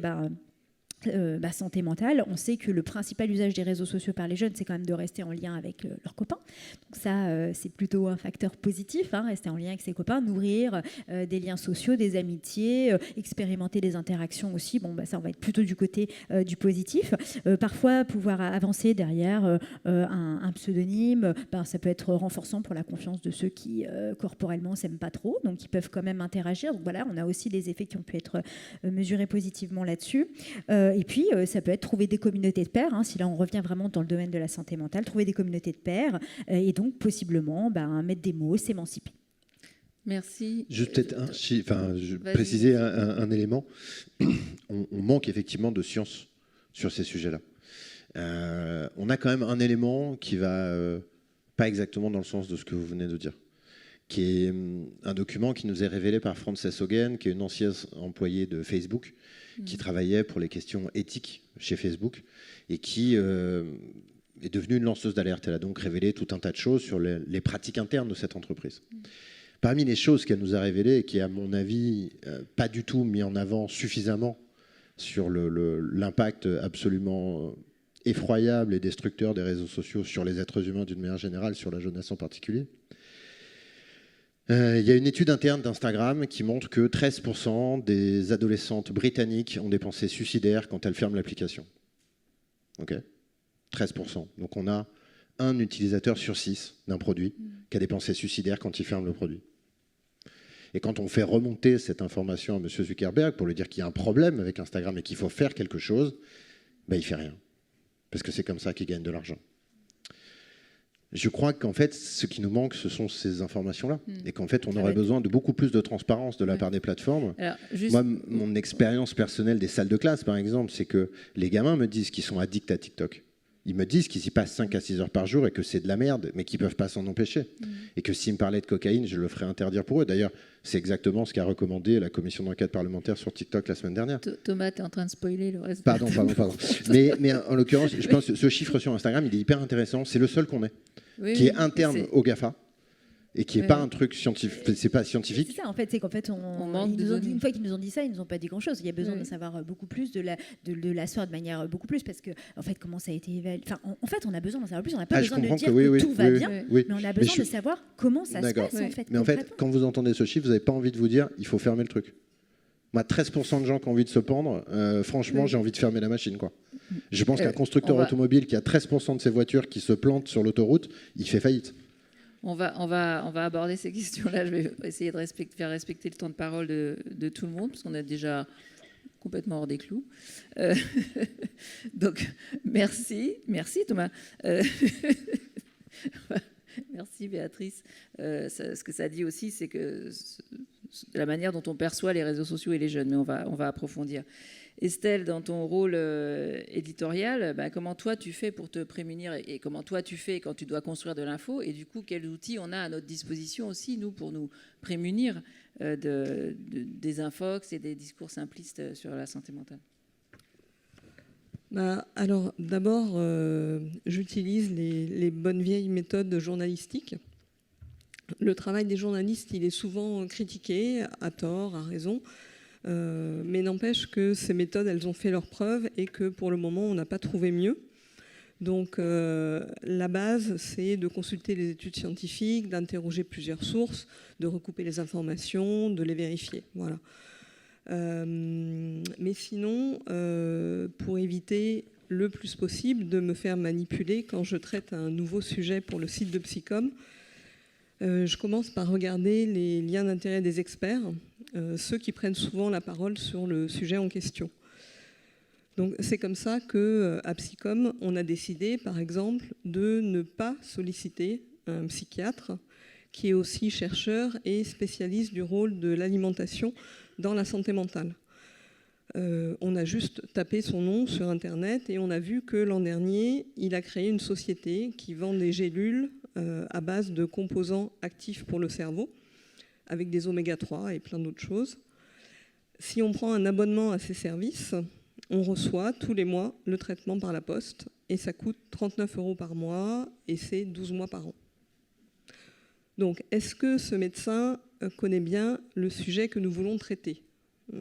E: santé mentale. On sait que le principal usage des réseaux sociaux par les jeunes, c'est quand même de rester en lien avec leurs copains. Donc ça, c'est plutôt un facteur positif, rester en lien avec ses copains, nourrir des liens sociaux, des amitiés, expérimenter des interactions aussi. Ça, on va être plutôt du côté du positif. Parfois, pouvoir avancer derrière un pseudonyme, ça peut être renforçant pour la confiance de ceux qui, corporellement, s'aiment pas trop, donc ils peuvent quand même interagir. Donc voilà, on a aussi des effets qui ont pu être mesurés positivement là-dessus. Et puis, ça peut être trouver des communautés de pairs, si là on revient vraiment dans le domaine de la santé mentale, trouver des communautés de pairs et donc possiblement mettre des mots, s'émanciper.
A: Merci.
B: Juste peut-être préciser un élément. On manque effectivement de science sur ces sujets-là. On a quand même un élément qui va pas exactement dans le sens de ce que vous venez de dire, qui est un document qui nous est révélé par Frances Haugen, qui est une ancienne employée de Facebook, qui travaillait pour les questions éthiques chez Facebook et qui est devenue une lanceuse d'alerte. Elle a donc révélé tout un tas de choses sur les pratiques internes de cette entreprise. Parmi les choses qu'elle nous a révélées et qui, à mon avis, pas du tout mis en avant suffisamment sur l'impact absolument effroyable et destructeur des réseaux sociaux sur les êtres humains d'une manière générale, sur la jeunesse en particulier, il y a une étude interne d'Instagram qui montre que 13% des adolescentes britanniques ont des pensées suicidaires quand elles ferment l'application. Ok, 13%. Donc on a un utilisateur sur 6 d'un produit qui a des pensées suicidaires quand il ferme le produit. Et quand on fait remonter cette information à M. Zuckerberg pour lui dire qu'il y a un problème avec Instagram et qu'il faut faire quelque chose, il ne fait rien. Parce que c'est comme ça qu'il gagne de l'argent. Je crois qu'en fait, ce qui nous manque, ce sont ces informations-là. Et qu'en fait, on aurait besoin de beaucoup plus de transparence de la part des plateformes. Alors, moi, mon expérience personnelle des salles de classe, par exemple, c'est que les gamins me disent qu'ils sont addicts à TikTok. Ils me disent qu'ils y passent 5 à 6 heures par jour et que c'est de la merde, mais qu'ils ne peuvent pas s'en empêcher. Et que s'ils me parlaient de cocaïne, je le ferais interdire pour eux. D'ailleurs, c'est exactement ce qu'a recommandé la commission d'enquête parlementaire sur TikTok la semaine dernière.
A: Thomas, tu es en train de spoiler le reste.
B: Pardon. mais en l'occurrence, je pense que ce chiffre sur Instagram, il est hyper intéressant. C'est le seul qu'on ait, qui est interne au GAFA. Et qui n'est pas un truc scientifique, c'est pas scientifique.
E: C'est ça, en fait, c'est qu'en fait, une fois qu'ils nous ont dit ça, ils nous ont pas dit grand-chose. Il y a besoin de savoir beaucoup plus, de l'asseoir de manière beaucoup plus, parce que, en fait, comment ça a été évalué. Enfin, en fait, on a besoin d'en savoir plus. On n'a pas besoin de dire que tout va bien, mais on a besoin de savoir comment ça se passe, en fait.
B: Mais en fait, quand vous entendez ce chiffre, vous n'avez pas envie de vous dire, il faut fermer le truc. Moi, 13% de gens qui ont envie de se pendre, franchement, j'ai envie de fermer la machine, quoi. Je pense qu'un constructeur automobile qui a 13% de ses voitures qui se plantent sur l'autoroute, il fait faillite.
A: On va aborder ces questions-là. Je vais essayer de faire respecter le temps de parole de tout le monde, parce qu'on est déjà complètement hors des clous. Donc, merci Thomas. Merci Béatrice. Ce que ça dit aussi, c'est que la manière dont on perçoit les réseaux sociaux et les jeunes, mais on va approfondir. Estelle, dans ton rôle éditorial, comment toi tu fais pour te prémunir et comment toi tu fais quand tu dois construire de l'info, et du coup quels outils on a à notre disposition aussi, nous, pour nous prémunir des infox et des discours simplistes sur la santé mentale?
C: Alors d'abord, j'utilise les bonnes vieilles méthodes journalistiques. Le travail des journalistes, il est souvent critiqué, à tort, à raison. Mais n'empêche que ces méthodes, elles ont fait leurs preuves et que pour le moment, on n'a pas trouvé mieux. Donc la base, c'est de consulter les études scientifiques, d'interroger plusieurs sources, de recouper les informations, de les vérifier. Voilà. Mais sinon, pour éviter le plus possible de me faire manipuler quand je traite un nouveau sujet pour le site de Psycom, je commence par regarder les liens d'intérêt des experts, ceux qui prennent souvent la parole sur le sujet en question. Donc c'est comme ça qu'à Psycom, on a décidé, par exemple, de ne pas solliciter un psychiatre qui est aussi chercheur et spécialiste du rôle de l'alimentation dans la santé mentale. On a juste tapé son nom sur Internet et on a vu que l'an dernier, il a créé une société qui vend des gélules à base de composants actifs pour le cerveau, avec des oméga 3 et plein d'autres choses. Si on prend un abonnement à ces services, on reçoit tous les mois le traitement par la poste et ça coûte 39 € par mois et c'est 12 mois par an. Donc, est-ce que ce médecin connaît bien le sujet que nous voulons traiter?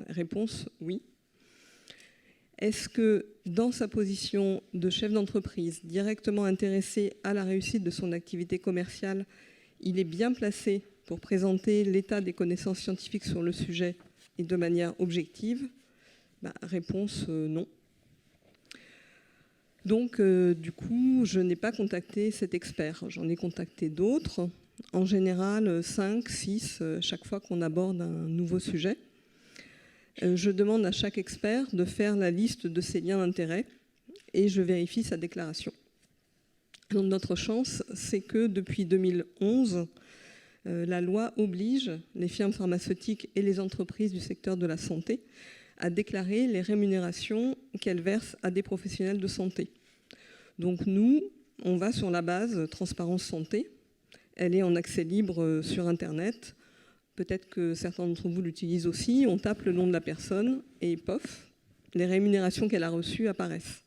C: Réponse, oui. Est-ce que dans sa position de chef d'entreprise, directement intéressé à la réussite de son activité commerciale, il est bien placé pour présenter l'état des connaissances scientifiques sur le sujet et de manière objective? Réponse, non. Donc, du coup, je n'ai pas contacté cet expert. J'en ai contacté d'autres, en général 5, 6, chaque fois qu'on aborde un nouveau sujet. Je demande à chaque expert de faire la liste de ses liens d'intérêt et je vérifie sa déclaration. Donc, notre chance, c'est que depuis 2011, la loi oblige les firmes pharmaceutiques et les entreprises du secteur de la santé à déclarer les rémunérations qu'elles versent à des professionnels de santé. Donc nous, on va sur la base Transparence Santé. Elle est en accès libre sur Internet. Peut-être que certains d'entre vous l'utilisent aussi. On tape le nom de la personne et pof, les rémunérations qu'elle a reçues apparaissent.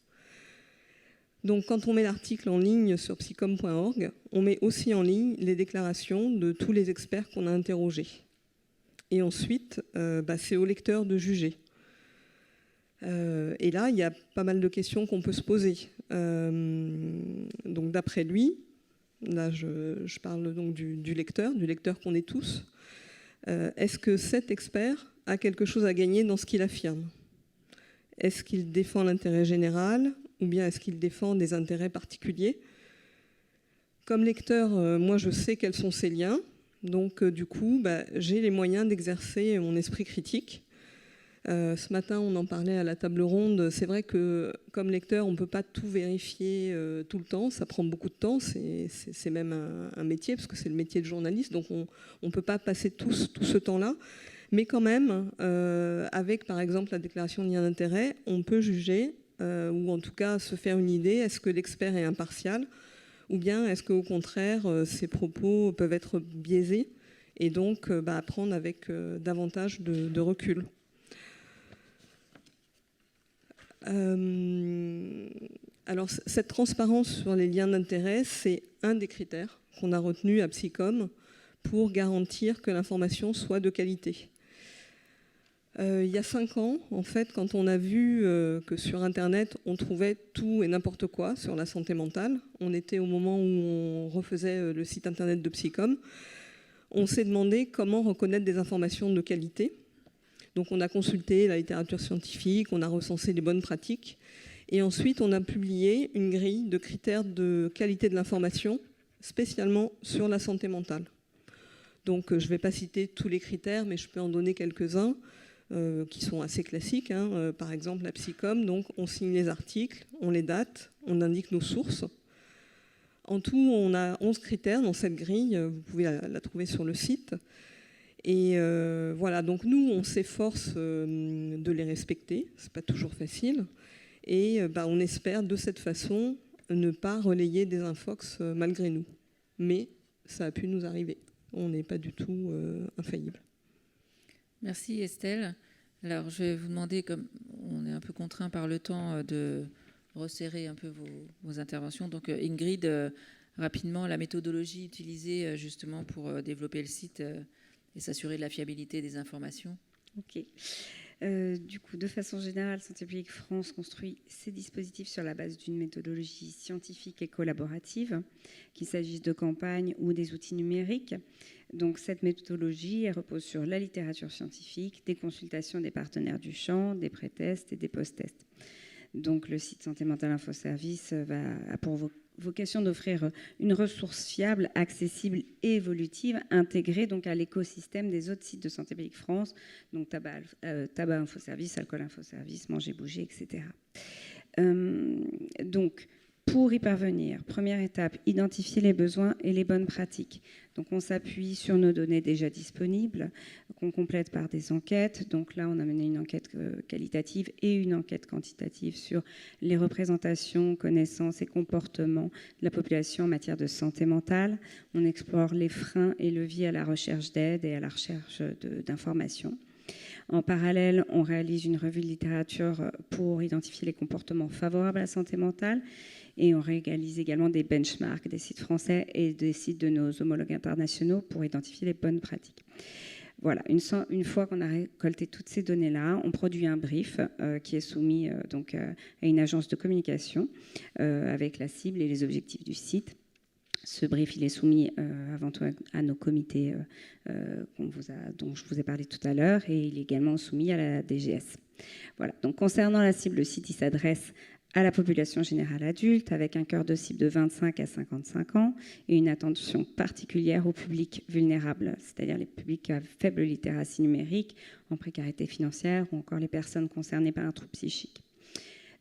C: Donc quand on met l'article en ligne sur psycom.org, on met aussi en ligne les déclarations de tous les experts qu'on a interrogés. Et ensuite, c'est au lecteur de juger. Et là, il y a pas mal de questions qu'on peut se poser. Donc d'après lui, là je parle donc du lecteur qu'on est tous, est-ce que cet expert a quelque chose à gagner dans ce qu'il affirme? Est-ce qu'il défend l'intérêt général ou bien est-ce qu'il défend des intérêts particuliers? Comme lecteur, moi je sais quels sont ses liens, donc du coup j'ai les moyens d'exercer mon esprit critique. Ce matin, on en parlait à la table ronde. C'est vrai que comme lecteur, on ne peut pas tout vérifier tout le temps. Ça prend beaucoup de temps. C'est même un métier, parce que c'est le métier de journaliste. Donc, on ne peut pas passer tout ce temps-là. Mais quand même, avec, par exemple, la déclaration de lien d'intérêt, on peut juger, ou en tout cas se faire une idée, est-ce que l'expert est impartial, ou bien est-ce qu'au contraire, ses propos peuvent être biaisés, et donc prendre avec davantage de recul. Alors, cette transparence sur les liens d'intérêt, c'est un des critères qu'on a retenu à Psycom pour garantir que l'information soit de qualité. Il y a 5 ans, en fait, quand on a vu que sur Internet, on trouvait tout et n'importe quoi sur la santé mentale, on était au moment où on refaisait le site Internet de Psycom, on s'est demandé comment reconnaître des informations de qualité. Donc on a consulté la littérature scientifique, on a recensé les bonnes pratiques et ensuite on a publié une grille de critères de qualité de l'information spécialement sur la santé mentale. Donc je ne vais pas citer tous les critères mais je peux en donner quelques-uns qui sont assez classiques. Par exemple la Psycom, donc on signe les articles, on les date, on indique nos sources. En tout, on a 11 critères dans cette grille. Vous pouvez la trouver sur le site. Et voilà, donc nous, on s'efforce de les respecter. Ce n'est pas toujours facile. Et on espère de cette façon ne pas relayer des infox malgré nous. Mais ça a pu nous arriver. On n'est pas du tout infaillible.
A: Merci Estelle. Alors je vais vous demander, comme on est un peu contraint par le temps, de resserrer un peu vos interventions. Donc Ingrid, rapidement, la méthodologie utilisée justement pour développer le site et s'assurer de la fiabilité des informations.
D: Ok. Du coup, de façon générale, Santé publique France construit ses dispositifs sur la base d'une méthodologie scientifique et collaborative, qu'il s'agisse de campagnes ou des outils numériques. Donc, cette méthodologie elle repose sur la littérature scientifique, des consultations des partenaires du champ, des pré-tests et des post-tests. Donc, le site Santé Mentale Info Service a pour vocation d'offrir une ressource fiable, accessible et évolutive, intégrée donc à l'écosystème des autres sites de Santé publique France, donc tabac Info Service, alcool Info Service, manger bouger, etc. Donc, pour y parvenir, première étape, identifier les besoins et les bonnes pratiques. Donc, on s'appuie sur nos données déjà disponibles, qu'on complète par des enquêtes. Donc là, on a mené une enquête qualitative et une enquête quantitative sur les représentations, connaissances et comportements de la population en matière de santé mentale. On explore les freins et leviers à la recherche d'aide et à la recherche d'informations. En parallèle, on réalise une revue de littérature pour identifier les comportements favorables à la santé mentale. Et on réalise également des benchmarks des sites français et des sites de nos homologues internationaux pour identifier les bonnes pratiques. Voilà, une fois qu'on a récolté toutes ces données-là, on produit un brief qui est soumis donc, à une agence de communication avec la cible et les objectifs du site. Ce brief, il est soumis avant tout à nos comités dont je vous ai parlé tout à l'heure, et il est également soumis à la DGS. Voilà. Donc, concernant la cible, le site il s'adresse à la population générale adulte, avec un cœur de cible de 25 à 55 ans et une attention particulière aux publics vulnérables, c'est-à-dire les publics à faible littératie numérique, en précarité financière ou encore les personnes concernées par un trouble psychique.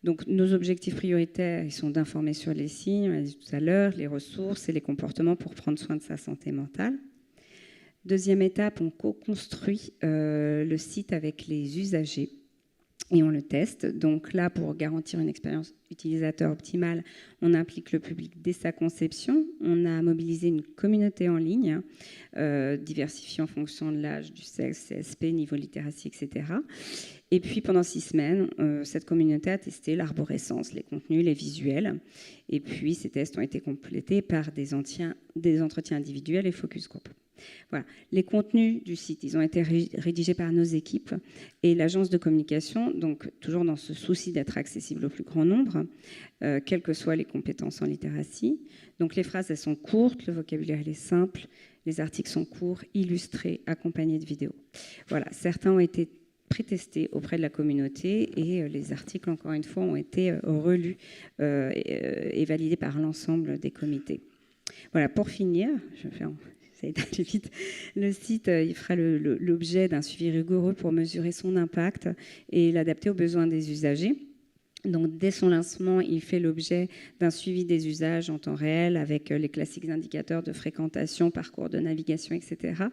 D: Donc, nos objectifs prioritaires, ils sont d'informer sur les signes, on l'a dit tout à l'heure, les ressources et les comportements pour prendre soin de sa santé mentale. Deuxième étape, on co-construit le site avec les usagers et on le teste. Donc là, pour garantir une expérience utilisateur optimale, on implique le public dès sa conception. On a mobilisé une communauté en ligne, diversifiée en fonction de l'âge, du sexe, CSP, niveau littératie, etc. Et puis, pendant 6 semaines, cette communauté a testé l'arborescence, les contenus, les visuels. Et puis, ces tests ont été complétés par des entretiens individuels et focus group. Voilà. Les contenus du site, ils ont été rédigés par nos équipes et l'agence de communication, donc toujours dans ce souci d'être accessible au plus grand nombre, quelles que soient les compétences en littératie. Donc les phrases, elles sont courtes, le vocabulaire, il est simple, les articles sont courts, illustrés, accompagnés de vidéos. Voilà. Certains ont été pré-testés auprès de la communauté et les articles, encore une fois, ont été relus et validés par l'ensemble des comités. Voilà. Pour finir, je vais faire... Ça a été allé vite. Le site il fera l'objet d'un suivi rigoureux pour mesurer son impact et l'adapter aux besoins des usagers. Donc, dès son lancement, il fait l'objet d'un suivi des usages en temps réel avec les classiques indicateurs de fréquentation, parcours de navigation, etc.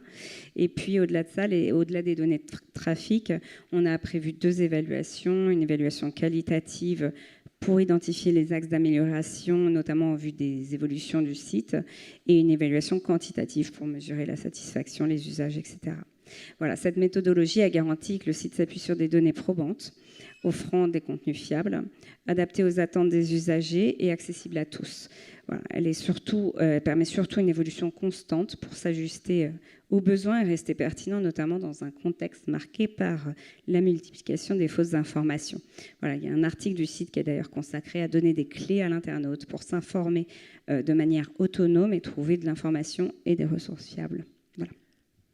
D: Et puis, au-delà de ça, au-delà des données de trafic, on a prévu 2 évaluations, une évaluation qualitative pour identifier les axes d'amélioration, notamment en vue des évolutions du site, et une évaluation quantitative pour mesurer la satisfaction, les usages, etc. Voilà, cette méthodologie a garanti que le site s'appuie sur des données probantes, offrant des contenus fiables, adaptés aux attentes des usagers et accessibles à tous. Voilà, elle permet surtout une évolution constante pour s'ajuster aux besoins et rester pertinent, notamment dans un contexte marqué par la multiplication des fausses informations. Voilà, il y a un article du site qui est d'ailleurs consacré à donner des clés à l'internaute pour s'informer de manière autonome et trouver de l'information et des ressources fiables. Voilà.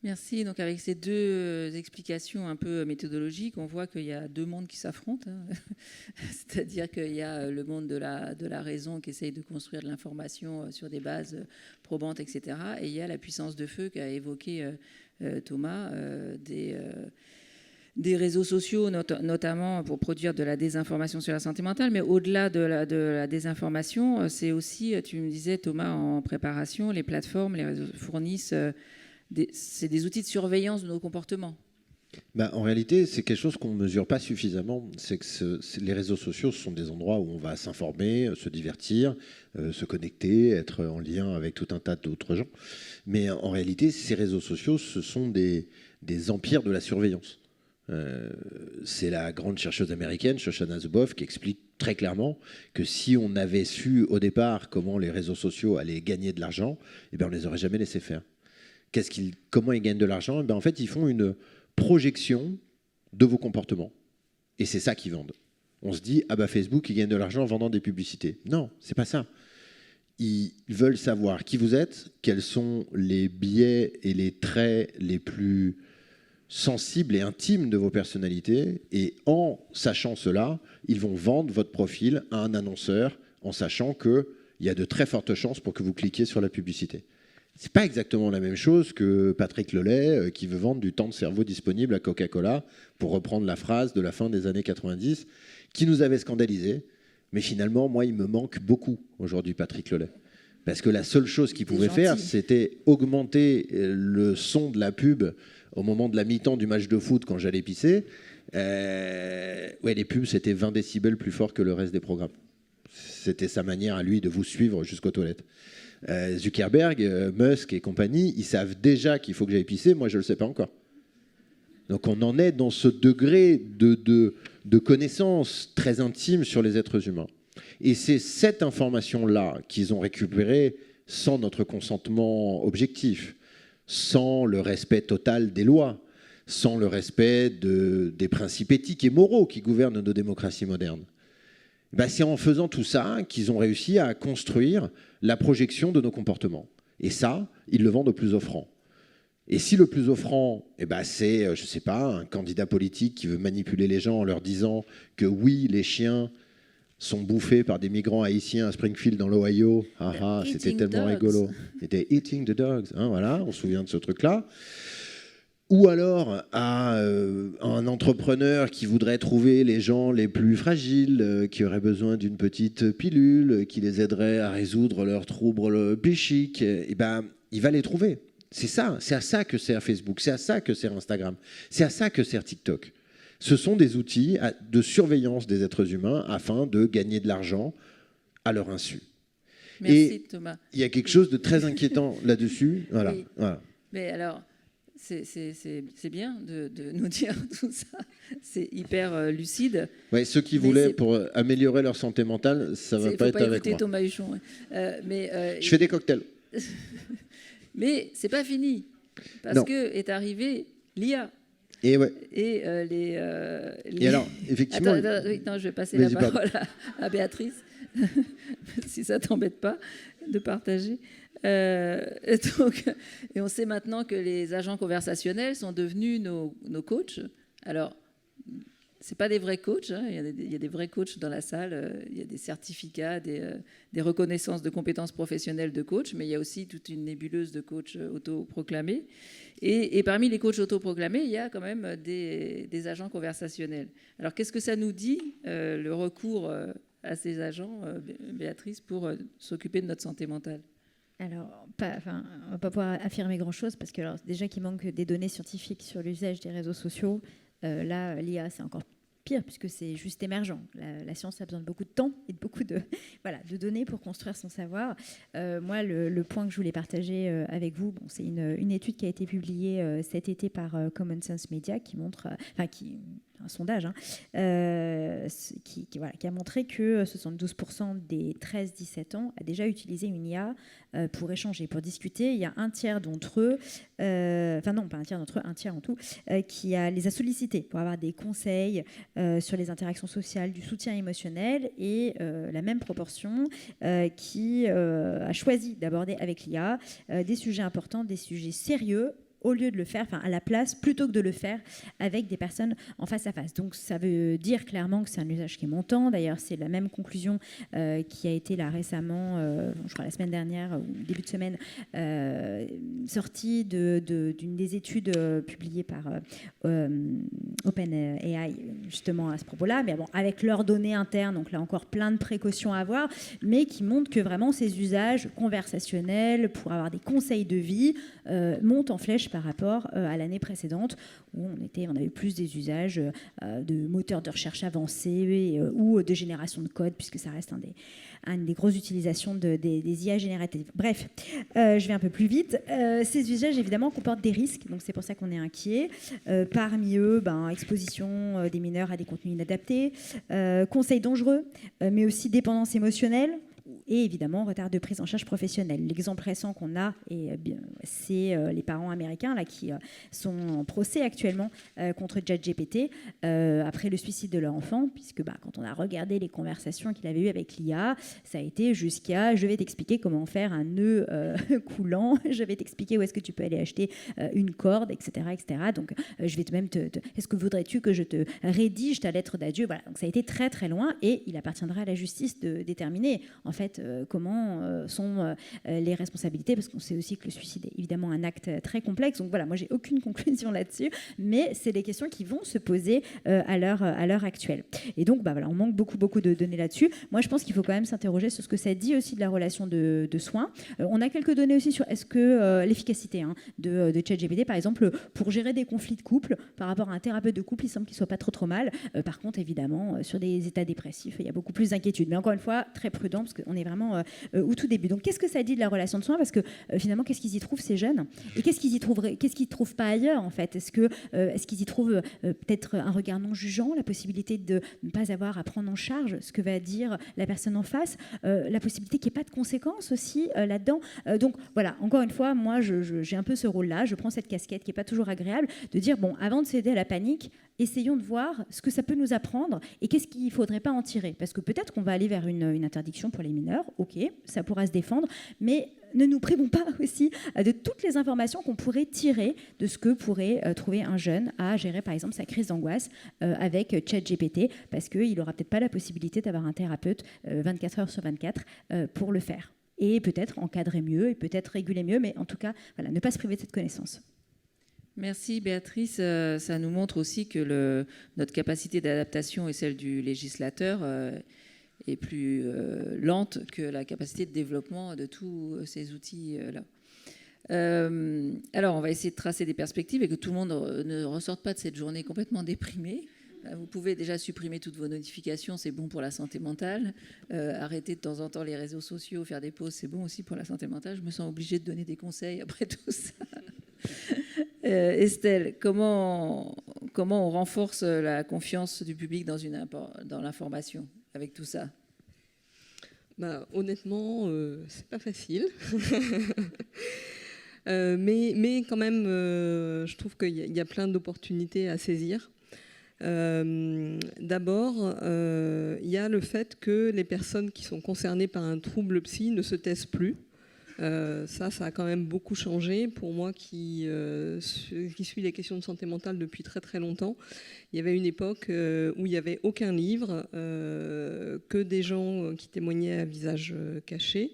A: Merci. Donc avec ces 2 explications un peu méthodologiques, on voit qu'il y a 2 mondes qui s'affrontent. C'est-à-dire qu'il y a le monde de la raison qui essaye de construire de l'information sur des bases probantes, etc. Et il y a la puissance de feu qu'a évoqué Thomas, des réseaux sociaux, notamment pour produire de la désinformation sur la santé mentale, mais au-delà de la désinformation, c'est aussi, tu me disais Thomas en préparation, les plateformes, les réseaux fournissent, c'est des outils de surveillance de nos comportements.
B: En réalité, c'est quelque chose qu'on ne mesure pas suffisamment. C'est que les réseaux sociaux, ce sont des endroits où on va s'informer, se divertir, se connecter, être en lien avec tout un tas d'autres gens. Mais en réalité, ces réseaux sociaux, ce sont des empires de la surveillance. C'est la grande chercheuse américaine, Shoshana Zuboff, qui explique très clairement que si on avait su au départ comment les réseaux sociaux allaient gagner de l'argent, eh bien, on ne les aurait jamais laissés faire. Comment ils gagnent de l'argent ? En fait, ils font une projection de vos comportements. Et c'est ça qu'ils vendent. On se dit, Facebook, ils gagnent de l'argent en vendant des publicités. Non, c'est pas ça. Ils veulent savoir qui vous êtes, quels sont les biais et les traits les plus sensibles et intimes de vos personnalités. Et en sachant cela, ils vont vendre votre profil à un annonceur en sachant qu'il y a de très fortes chances pour que vous cliquiez sur la publicité. C'est pas exactement la même chose que Patrick Lelay qui veut vendre du temps de cerveau disponible à Coca-Cola, pour reprendre la phrase de la fin des années 90, qui nous avait scandalisés. Mais finalement, moi, il me manque beaucoup aujourd'hui, Patrick Lelay. Parce que la seule chose qu'il pouvait faire, c'était augmenter le son de la pub au moment de la mi-temps du match de foot quand j'allais pisser. Les pubs, c'était 20 décibels plus fort que le reste des programmes. C'était sa manière à lui de vous suivre jusqu'aux toilettes. Zuckerberg, Musk et compagnie, ils savent déjà qu'il faut que j'aille pisser, moi je ne le sais pas encore. Donc on en est dans ce degré de connaissance très intime sur les êtres humains. Et c'est cette information-là qu'ils ont récupérée sans notre consentement objectif, sans le respect total des lois, sans le respect des principes éthiques et moraux qui gouvernent nos démocraties modernes. C'est en faisant tout ça qu'ils ont réussi à construire la projection de nos comportements. Et ça, ils le vendent au plus offrant. Et si le plus offrant, c'est, je ne sais pas, un candidat politique qui veut manipuler les gens en leur disant que oui, les chiens sont bouffés par des migrants haïtiens à Springfield dans l'Ohio, c'était tellement rigolo. C'était eating the dogs, voilà, on se souvient de ce truc-là. Ou alors à un entrepreneur qui voudrait trouver les gens les plus fragiles, qui auraient besoin d'une petite pilule, qui les aiderait à résoudre leurs troubles psychiques, il va les trouver. C'est ça, c'est à ça que sert Facebook, c'est à ça que sert Instagram, c'est à ça que sert TikTok. Ce sont des outils de surveillance des êtres humains afin de gagner de l'argent à leur insu.
A: Merci Thomas.
B: Il y a quelque chose de très inquiétant là-dessus. Voilà.
A: Oui.
B: Voilà.
A: Mais alors, c'est bien de nous dire tout ça. C'est hyper lucide.
B: Ouais, ceux qui voulaient pour améliorer leur santé mentale, ça ne va pas être avec moi.
A: Thomas Huchon.
B: Je fais des cocktails.
A: Mais c'est pas fini. Parce que est arrivé l'IA.
B: Et ouais.
A: Et
B: Et alors, effectivement.
A: Attends, je vais passer la parole à Béatrice, si ça t'embête pas de partager. Et on sait maintenant que les agents conversationnels sont devenus nos coachs. Alors, ce n'est pas des vrais coachs, il y a des vrais coachs dans la salle, il y a des certificats, des reconnaissances de compétences professionnelles de coach, mais il y a aussi toute une nébuleuse de coachs autoproclamés. Et parmi les coachs autoproclamés, il y a quand même des agents conversationnels. Alors, qu'est-ce que ça nous dit, le recours à ces agents, Béatrice, pour s'occuper de notre santé mentale ?
E: Alors, on ne va pas pouvoir affirmer grand-chose parce que déjà qu'il manque des données scientifiques sur l'usage des réseaux sociaux, là, l'IA, c'est encore pire puisque c'est juste émergent. La science a besoin de beaucoup de temps et de beaucoup de données pour construire son savoir. Moi, le point que je voulais partager avec vous, c'est une étude qui a été publiée cet été par Common Sense Media qui montre, un sondage qui a montré que 72% des 13-17 ans a déjà utilisé une IA pour échanger, pour discuter. Il y a un tiers d'entre eux, un tiers en tout, qui les a sollicités pour avoir des conseils sur les interactions sociales, du soutien émotionnel, et la même proportion qui a choisi d'aborder avec l'IA des sujets importants, des sujets sérieux, au lieu de le faire, à la place, plutôt que de le faire avec des personnes en face à face. Donc ça veut dire clairement que c'est un usage qui est montant. D'ailleurs, c'est la même conclusion qui a été là récemment, je crois la semaine dernière ou début de semaine, sortie d'une des études publiées par OpenAI justement à ce propos-là, mais bon, avec leurs données internes, donc là encore plein de précautions à avoir, mais qui montrent que vraiment ces usages conversationnels pour avoir des conseils de vie montent en flèche par rapport à l'année précédente où on avait plus des usages de moteurs de recherche avancés ou de génération de code, puisque ça reste une des grosses utilisations des IA génératives. Bref, je vais un peu plus vite. Ces usages, évidemment, comportent des risques, donc c'est pour ça qu'on est inquiet. Parmi eux, exposition des mineurs à des contenus inadaptés, conseils dangereux, mais aussi dépendance émotionnelle, et évidemment retard de prise en charge professionnelle. L'exemple récent qu'on a, c'est les parents américains là, qui sont en procès actuellement contre ChatGPT après le suicide de leur enfant, puisque quand on a regardé les conversations qu'il avait eues avec l'IA, ça a été jusqu'à « je vais t'expliquer comment faire un nœud coulant, je vais t'expliquer où est-ce que tu peux aller acheter une corde, etc. etc. Donc je vais même est-ce que voudrais-tu que je te rédige ta lettre d'adieu ?» Voilà, donc ça a été très très loin et il appartiendra à la justice de déterminer en fait comment sont les responsabilités, parce qu'on sait aussi que le suicide est évidemment un acte très complexe. Donc voilà, moi j'ai aucune conclusion là-dessus, mais c'est des questions qui vont se poser à l'heure actuelle. Et donc voilà, on manque beaucoup de données là-dessus. Moi je pense qu'il faut quand même s'interroger sur ce que ça dit aussi de la relation de soins. On a quelques données aussi sur est-ce que l'efficacité de ChatGPT, par exemple, pour gérer des conflits de couple par rapport à un thérapeute de couple, il semble qu'il soit pas trop mal. Par contre, évidemment, sur des états dépressifs, il y a beaucoup plus d'inquiétude. Mais encore une fois, très prudent, parce qu'on est vraiment au tout début. Donc, qu'est-ce que ça dit de la relation de soins ? Parce que finalement, qu'est-ce qu'ils y trouvent, ces jeunes ? Et qu'est-ce qu'ils y trouvent pas ailleurs, en fait ? Est-ce qu'ils y trouvent peut-être un regard non jugeant, la possibilité de ne pas avoir à prendre en charge ce que va dire la personne en face, la possibilité qu'il n'y ait pas de conséquences aussi là-dedans. Donc, voilà, encore une fois, moi, j'ai un peu ce rôle-là. Je prends cette casquette qui n'est pas toujours agréable, de dire, bon, avant de céder à la panique, essayons de voir ce que ça peut nous apprendre et qu'est-ce qu'il ne faudrait pas en tirer. Parce que peut-être qu'on va aller vers une interdiction pour les mineurs, ok, ça pourra se défendre, mais ne nous privons pas aussi de toutes les informations qu'on pourrait tirer de ce que pourrait trouver un jeune à gérer, par exemple, sa crise d'angoisse avec ChatGPT, parce qu'il n'aura peut-être pas la possibilité d'avoir un thérapeute 24 heures sur 24 pour le faire. Et peut-être encadrer mieux, et peut-être réguler mieux, mais en tout cas, voilà, ne pas se priver de cette connaissance.
A: Merci Béatrice. Ça nous montre aussi que notre capacité d'adaptation et celle du législateur est plus lente que la capacité de développement de tous ces outils-là. Alors, on va essayer de tracer des perspectives et que tout le monde ne ressorte pas de cette journée complètement déprimée. Vous pouvez déjà supprimer toutes vos notifications, c'est bon pour la santé mentale. Arrêter de temps en temps les réseaux sociaux, faire des pauses, c'est bon aussi pour la santé mentale. Je me sens obligée de donner des conseils après tout ça. Estelle, comment on renforce la confiance du public dans l'information avec tout ça ?
C: Honnêtement, c'est pas facile. Mais quand même, je trouve qu'il y a plein d'opportunités à saisir. D'abord, il y a le fait que les personnes qui sont concernées par un trouble psy ne se taisent plus. Ça a quand même beaucoup changé. Pour moi qui suis les questions de santé mentale depuis très très longtemps, il y avait une époque où il n'y avait aucun livre, que des gens qui témoignaient à visage caché.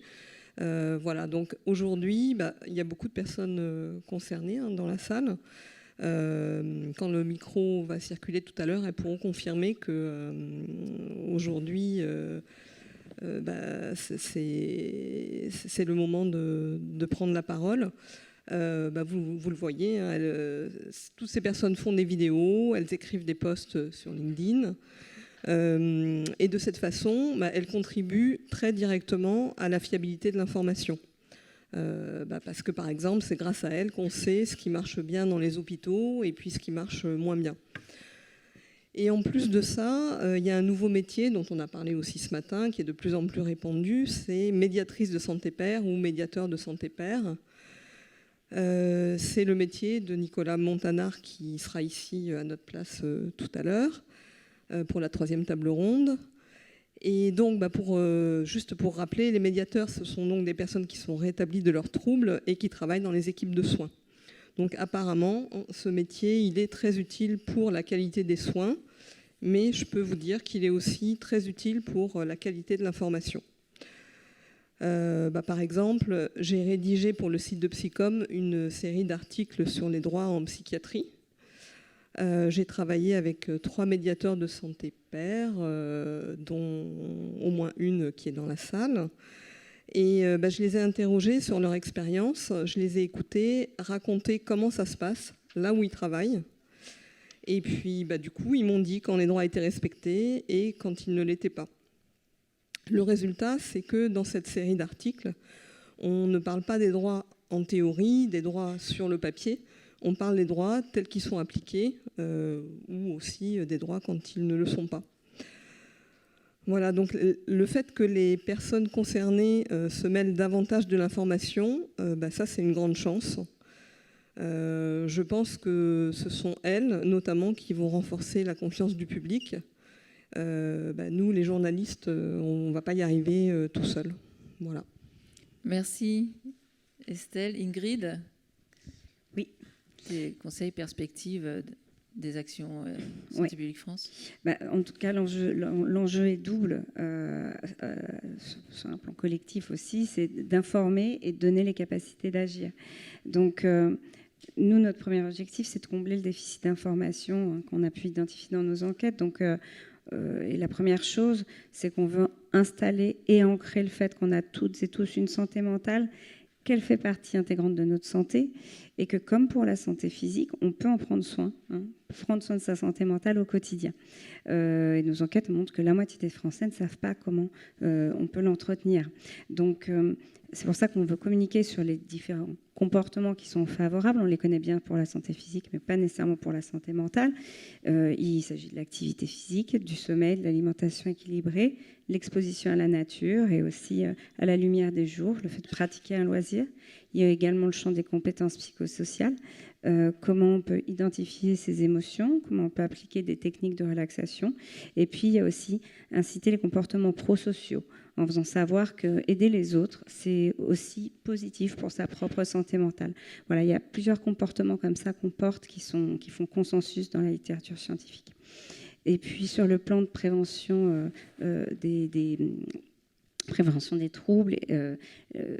C: Voilà, donc aujourd'hui, il y a beaucoup de personnes concernées dans la salle. Quand le micro va circuler tout à l'heure, elles pourront confirmer qu'aujourd'hui, c'est le moment de prendre la parole. Vous le voyez, toutes ces personnes font des vidéos, elles écrivent des posts sur LinkedIn. Et de cette façon, elles contribuent très directement à la fiabilité de l'information. Parce que, par exemple, c'est grâce à elles qu'on sait ce qui marche bien dans les hôpitaux et puis ce qui marche moins bien. Et en plus de ça, il y a un nouveau métier dont on a parlé aussi ce matin, qui est de plus en plus répandu, c'est médiatrice de santé pair ou médiateur de santé pair. C'est le métier de Nicolas Montanard qui sera ici à notre place tout à l'heure pour la 3e table ronde. Et donc, juste pour rappeler, les médiateurs, ce sont donc des personnes qui sont rétablies de leurs troubles et qui travaillent dans les équipes de soins. Donc apparemment, ce métier, il est très utile pour la qualité des soins, mais je peux vous dire qu'il est aussi très utile pour la qualité de l'information. Par exemple, j'ai rédigé pour le site de Psycom une série d'articles sur les droits en psychiatrie. J'ai travaillé avec 3 médiateurs de santé pairs, dont au moins une qui est dans la salle. Et je les ai interrogés sur leur expérience, je les ai écoutés, raconter comment ça se passe, là où ils travaillent. Et puis, du coup, ils m'ont dit quand les droits étaient respectés et quand ils ne l'étaient pas. Le résultat, c'est que dans cette série d'articles, on ne parle pas des droits en théorie, des droits sur le papier, on parle des droits tels qu'ils sont appliqués ou aussi des droits quand ils ne le sont pas. Voilà, donc le fait que les personnes concernées se mêlent davantage de l'information, ça c'est une grande chance. Je pense que ce sont elles, notamment, qui vont renforcer la confiance du public. Nous, les journalistes, on ne va pas y arriver tout seuls. Voilà.
A: Merci. Estelle, Ingrid?
D: Oui.
A: Des conseils, perspectives des actions Santé publique France?
D: En tout cas, l'enjeu est double, sur un plan collectif aussi, c'est d'informer et de donner les capacités d'agir. Donc, nous, notre premier objectif, c'est de combler le déficit d'information qu'on a pu identifier dans nos enquêtes. Donc, et la première chose, c'est qu'on veut installer et ancrer le fait qu'on a toutes et tous une santé mentale, qu'elle fait partie intégrante de notre santé et que, comme pour la santé physique, on peut en prendre soin, prendre soin de sa santé mentale au quotidien. Et nos enquêtes montrent que la moitié des Français ne savent pas comment on peut l'entretenir. Donc, c'est pour ça qu'on veut communiquer sur les différents comportements qui sont favorables. On les connaît bien pour la santé physique, mais pas nécessairement pour la santé mentale. Il s'agit de l'activité physique, du sommeil, de l'alimentation équilibrée, l'exposition à la nature et aussi à la lumière des jours, le fait de pratiquer un loisir. Il y a également le champ des compétences psychosociales, comment on peut identifier ses émotions, comment on peut appliquer des techniques de relaxation. Et puis, il y a aussi inciter les comportements prosociaux, en faisant savoir qu'aider les autres, c'est aussi positif pour sa propre santé mentale. Voilà, il y a plusieurs comportements comme ça qu'on porte qui font consensus dans la littérature scientifique. Et puis, sur le plan de prévention prévention des troubles,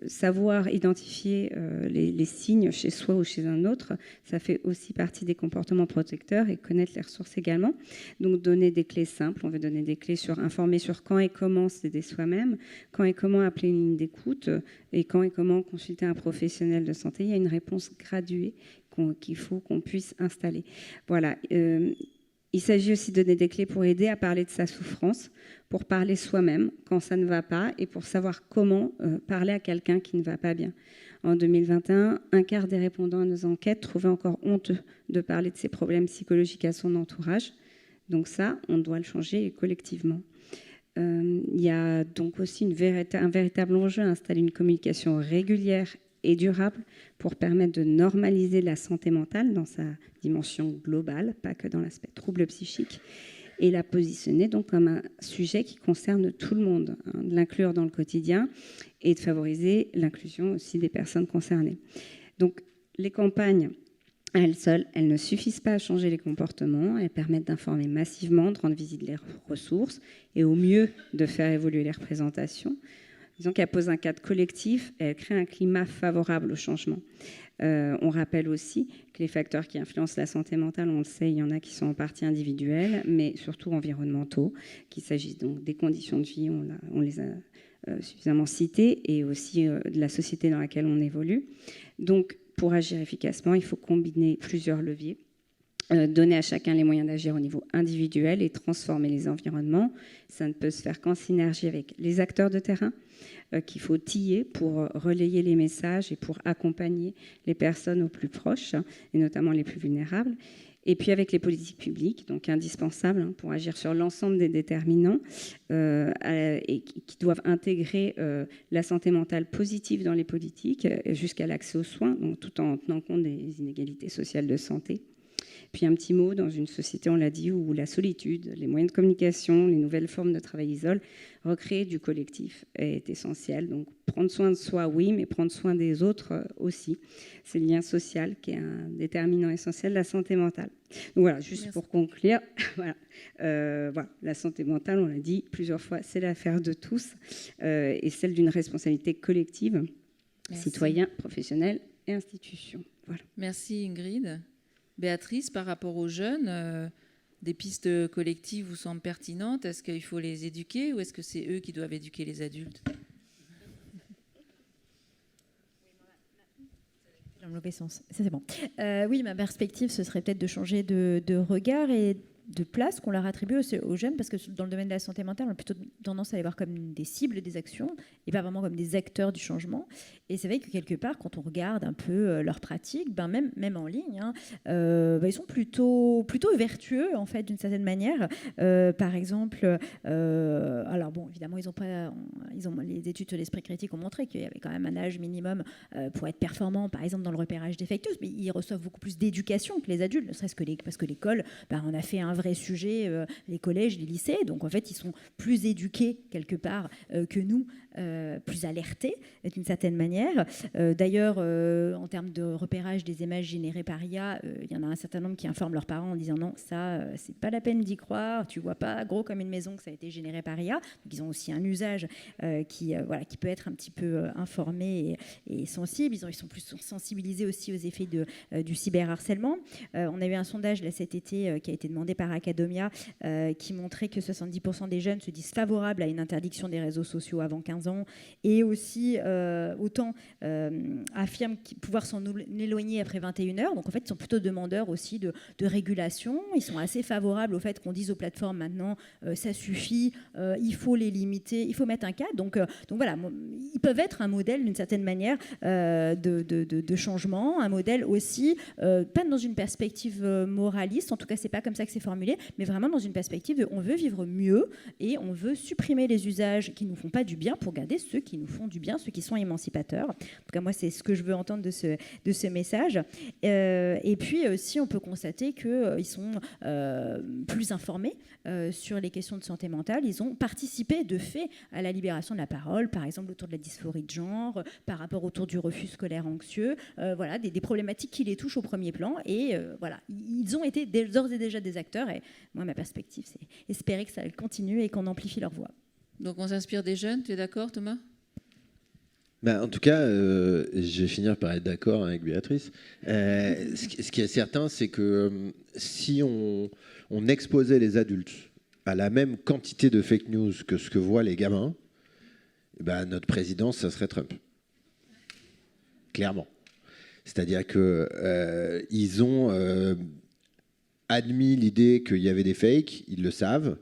D: savoir identifier les signes chez soi ou chez un autre, ça fait aussi partie des comportements protecteurs et connaître les ressources également. Donc donner des clés simples, on veut donner des clés sur informer sur quand et comment s'aider soi-même, quand et comment appeler une ligne d'écoute et quand et comment consulter un professionnel de santé. Il y a une réponse graduée qu'il faut qu'on puisse installer. Voilà. Il s'agit aussi de donner des clés pour aider à parler de sa souffrance, pour parler soi-même quand ça ne va pas et pour savoir comment parler à quelqu'un qui ne va pas bien. En 2021, un quart des répondants à nos enquêtes trouvaient encore honteux de parler de ses problèmes psychologiques à son entourage. Donc ça, on doit le changer collectivement. Il y a donc aussi un véritable enjeu à installer une communication régulière et durable pour permettre de normaliser la santé mentale dans sa dimension globale, pas que dans l'aspect trouble psychique, et la positionner donc comme un sujet qui concerne tout le monde, de l'inclure dans le quotidien et de favoriser l'inclusion aussi des personnes concernées. Donc les campagnes, à elles seules, elles ne suffisent pas à changer les comportements, elles permettent d'informer massivement, de rendre visibles les ressources et au mieux de faire évoluer les représentations. Disons qu'elle pose un cadre collectif et elle crée un climat favorable au changement. On rappelle aussi que les facteurs qui influencent la santé mentale, on le sait, il y en a qui sont en partie individuels, mais surtout environnementaux, qu'il s'agisse donc des conditions de vie, on les a suffisamment cités, et aussi de la société dans laquelle on évolue. Donc, pour agir efficacement, il faut combiner plusieurs leviers. Donner à chacun les moyens d'agir au niveau individuel et transformer les environnements. Ça ne peut se faire qu'en synergie avec les acteurs de terrain qu'il faut tiller pour relayer les messages et pour accompagner les personnes aux plus proches et notamment les plus vulnérables. Et puis avec les politiques publiques, donc indispensables pour agir sur l'ensemble des déterminants et qui doivent intégrer la santé mentale positive dans les politiques jusqu'à l'accès aux soins, donc tout en tenant compte des inégalités sociales de santé. Puis un petit mot, dans une société, on l'a dit, où la solitude, les moyens de communication, les nouvelles formes de travail isolent, recréer du collectif est essentiel. Donc prendre soin de soi, oui, mais prendre soin des autres aussi. C'est le lien social qui est un déterminant essentiel de la santé mentale. Donc voilà, juste pour conclure, voilà, la santé mentale, on l'a dit plusieurs fois, c'est l'affaire de tous et celle d'une responsabilité collective, citoyens, professionnels et institutions. Voilà.
A: Merci Ingrid. Béatrice, par rapport aux jeunes, des pistes collectives vous semblent pertinentes? Est-ce qu'il faut les éduquer ou est-ce que c'est eux qui doivent éduquer les adultes?
E: Dans le mauvais sens. Ça, c'est bon. Oui, ma perspective, ce serait peut-être de changer de regard et de place qu'on leur attribue aux jeunes, parce que dans le domaine de la santé mentale, on a plutôt tendance à les voir comme des cibles des actions et pas vraiment comme des acteurs du changement. Et c'est vrai que quelque part, quand on regarde un peu leurs pratiques, même en ligne, ils sont plutôt vertueux, en fait, d'une certaine manière. Par exemple, alors bon, évidemment, les études sur l'esprit critique ont montré qu'il y avait quand même un âge minimum pour être performant, par exemple, dans le repérage des fake news, mais ils reçoivent beaucoup plus d'éducation que les adultes, ne serait-ce que parce que l'école, on a fait un vrai sujet, les collèges, les lycées, donc en fait, ils sont plus éduqués, quelque part, que nous, plus alertés, d'une certaine manière. D'ailleurs, en termes de repérage des images générées par IA, il y en a un certain nombre qui informent leurs parents en disant non, ça, c'est pas la peine d'y croire, tu vois pas gros comme une maison que ça a été généré par IA. Donc, ils ont aussi un usage qui peut être un petit peu informé et sensible. Ils sont plus sensibilisés aussi aux effets du cyberharcèlement. On a eu un sondage là, cet été qui a été demandé par Academia qui montrait que 70% des jeunes se disent favorables à une interdiction des réseaux sociaux avant 15 ans et aussi autant affirment pouvoir s'en éloigner après 21 heures. Donc en fait, ils sont plutôt demandeurs aussi de régulation. Ils sont assez favorables au fait qu'on dise aux plateformes maintenant ça suffit, il faut les limiter, il faut mettre un cadre. Donc voilà, ils peuvent être un modèle d'une certaine manière de changement, un modèle aussi, pas dans une perspective moraliste, en tout cas c'est pas comme ça que c'est formulé, mais vraiment dans une perspective de on veut vivre mieux et on veut supprimer les usages qui nous font pas du bien pour garder ceux qui nous font du bien, ceux qui sont émancipateurs. En tout cas moi c'est ce que je veux entendre de ce message. Et puis aussi on peut constater qu'ils sont plus informés sur les questions de santé mentale. Ils ont participé de fait à la libération de la parole, par exemple autour de la dysphorie de genre, par rapport autour du refus scolaire anxieux, voilà, des problématiques qui les touchent au premier plan. Et voilà, ils ont été d'ores et déjà des acteurs. Et moi, ma perspective, c'est espérer que ça continue et qu'on amplifie leur voix.
A: Donc on s'inspire des jeunes, tu es d'accord Thomas ?
B: En tout cas, je vais finir par être d'accord avec Béatrice. Ce qui est certain, c'est que si on exposait les adultes à la même quantité de fake news que ce que voient les gamins, notre président, ça serait Trump. Clairement. C'est-à-dire qu'ils ont admis l'idée qu'il y avait des fakes, ils le savent.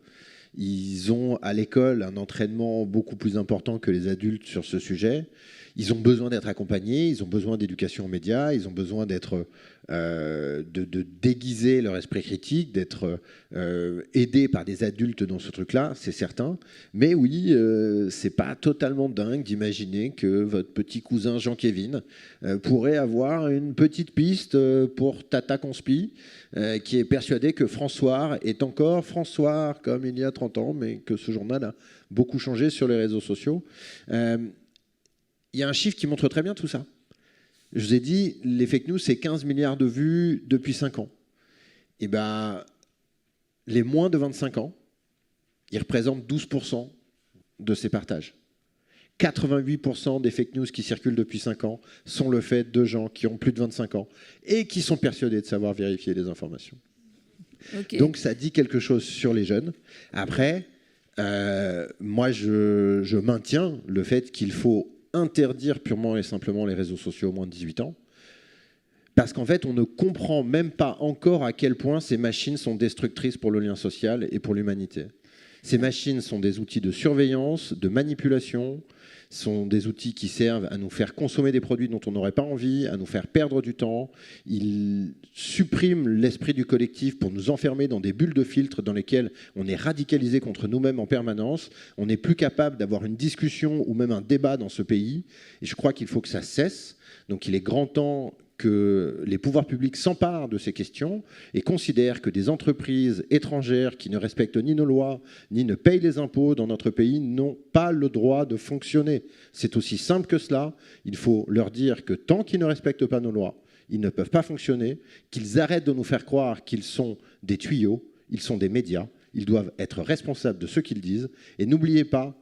B: Ils ont à l'école un entraînement beaucoup plus important que les adultes sur ce sujet. Ils ont besoin d'être accompagnés, ils ont besoin d'éducation aux médias, ils ont besoin d'être de déguiser leur esprit critique, d'être aidés par des adultes dans ce truc-là, c'est certain. Mais oui, c'est pas totalement dingue d'imaginer que votre petit cousin Jean-Kévin pourrait avoir une petite piste pour Tata Conspi, qui est persuadé que François est encore François comme il y a 30 ans, mais que ce journal a beaucoup changé sur les réseaux sociaux. Il y a un chiffre qui montre très bien tout ça. Je vous ai dit, les fake news, c'est 15 milliards de vues depuis 5 ans. Et les moins de 25 ans, ils représentent 12% de ces partages. 88% des fake news qui circulent depuis 5 ans sont le fait de gens qui ont plus de 25 ans et qui sont persuadés de savoir vérifier les informations. Okay. Donc ça dit quelque chose sur les jeunes. Après, moi je maintiens le fait qu'il faut interdire purement et simplement les réseaux sociaux aux moins de 18 ans, parce qu'en fait, on ne comprend même pas encore à quel point ces machines sont destructrices pour le lien social et pour l'humanité. Ces machines sont des outils de surveillance, de manipulation, sont des outils qui servent à nous faire consommer des produits dont on n'aurait pas envie, à nous faire perdre du temps. Ils suppriment l'esprit du collectif pour nous enfermer dans des bulles de filtre dans lesquelles on est radicalisé contre nous-mêmes en permanence. On n'est plus capable d'avoir une discussion ou même un débat dans ce pays. Et je crois qu'il faut que ça cesse. Donc il est grand temps que les pouvoirs publics s'emparent de ces questions et considèrent que des entreprises étrangères qui ne respectent ni nos lois, ni ne payent les impôts dans notre pays n'ont pas le droit de fonctionner. C'est aussi simple que cela. Il faut leur dire que tant qu'ils ne respectent pas nos lois, ils ne peuvent pas fonctionner, qu'ils arrêtent de nous faire croire qu'ils sont des tuyaux, ils sont des médias, ils doivent être responsables de ce qu'ils disent. Et n'oubliez pas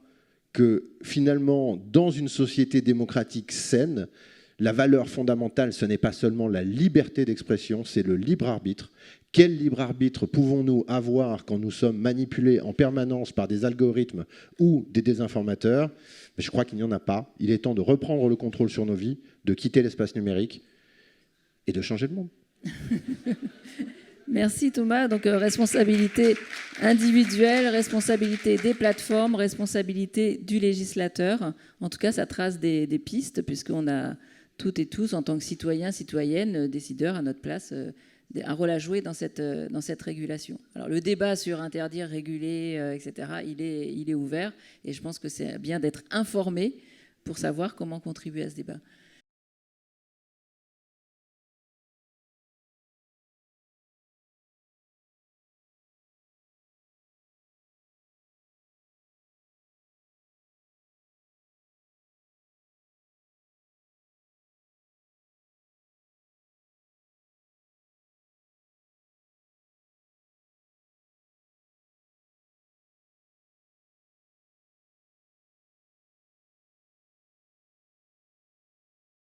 B: que finalement, dans une société démocratique saine, la valeur fondamentale, ce n'est pas seulement la liberté d'expression, c'est le libre arbitre. Quel libre arbitre pouvons-nous avoir quand nous sommes manipulés en permanence par des algorithmes ou des désinformateurs? Je crois qu'il n'y en a pas. Il est temps de reprendre le contrôle sur nos vies, de quitter l'espace numérique et de changer le monde.
A: Merci Thomas. Donc responsabilité individuelle, responsabilité des plateformes, responsabilité du législateur. En tout cas, ça trace des pistes puisqu'on a toutes et tous, en tant que citoyens, citoyennes, décideurs à notre place, un rôle à jouer dans cette régulation. Alors le débat sur interdire, réguler, etc., il est ouvert et je pense que c'est bien d'être informé pour savoir comment contribuer à ce débat.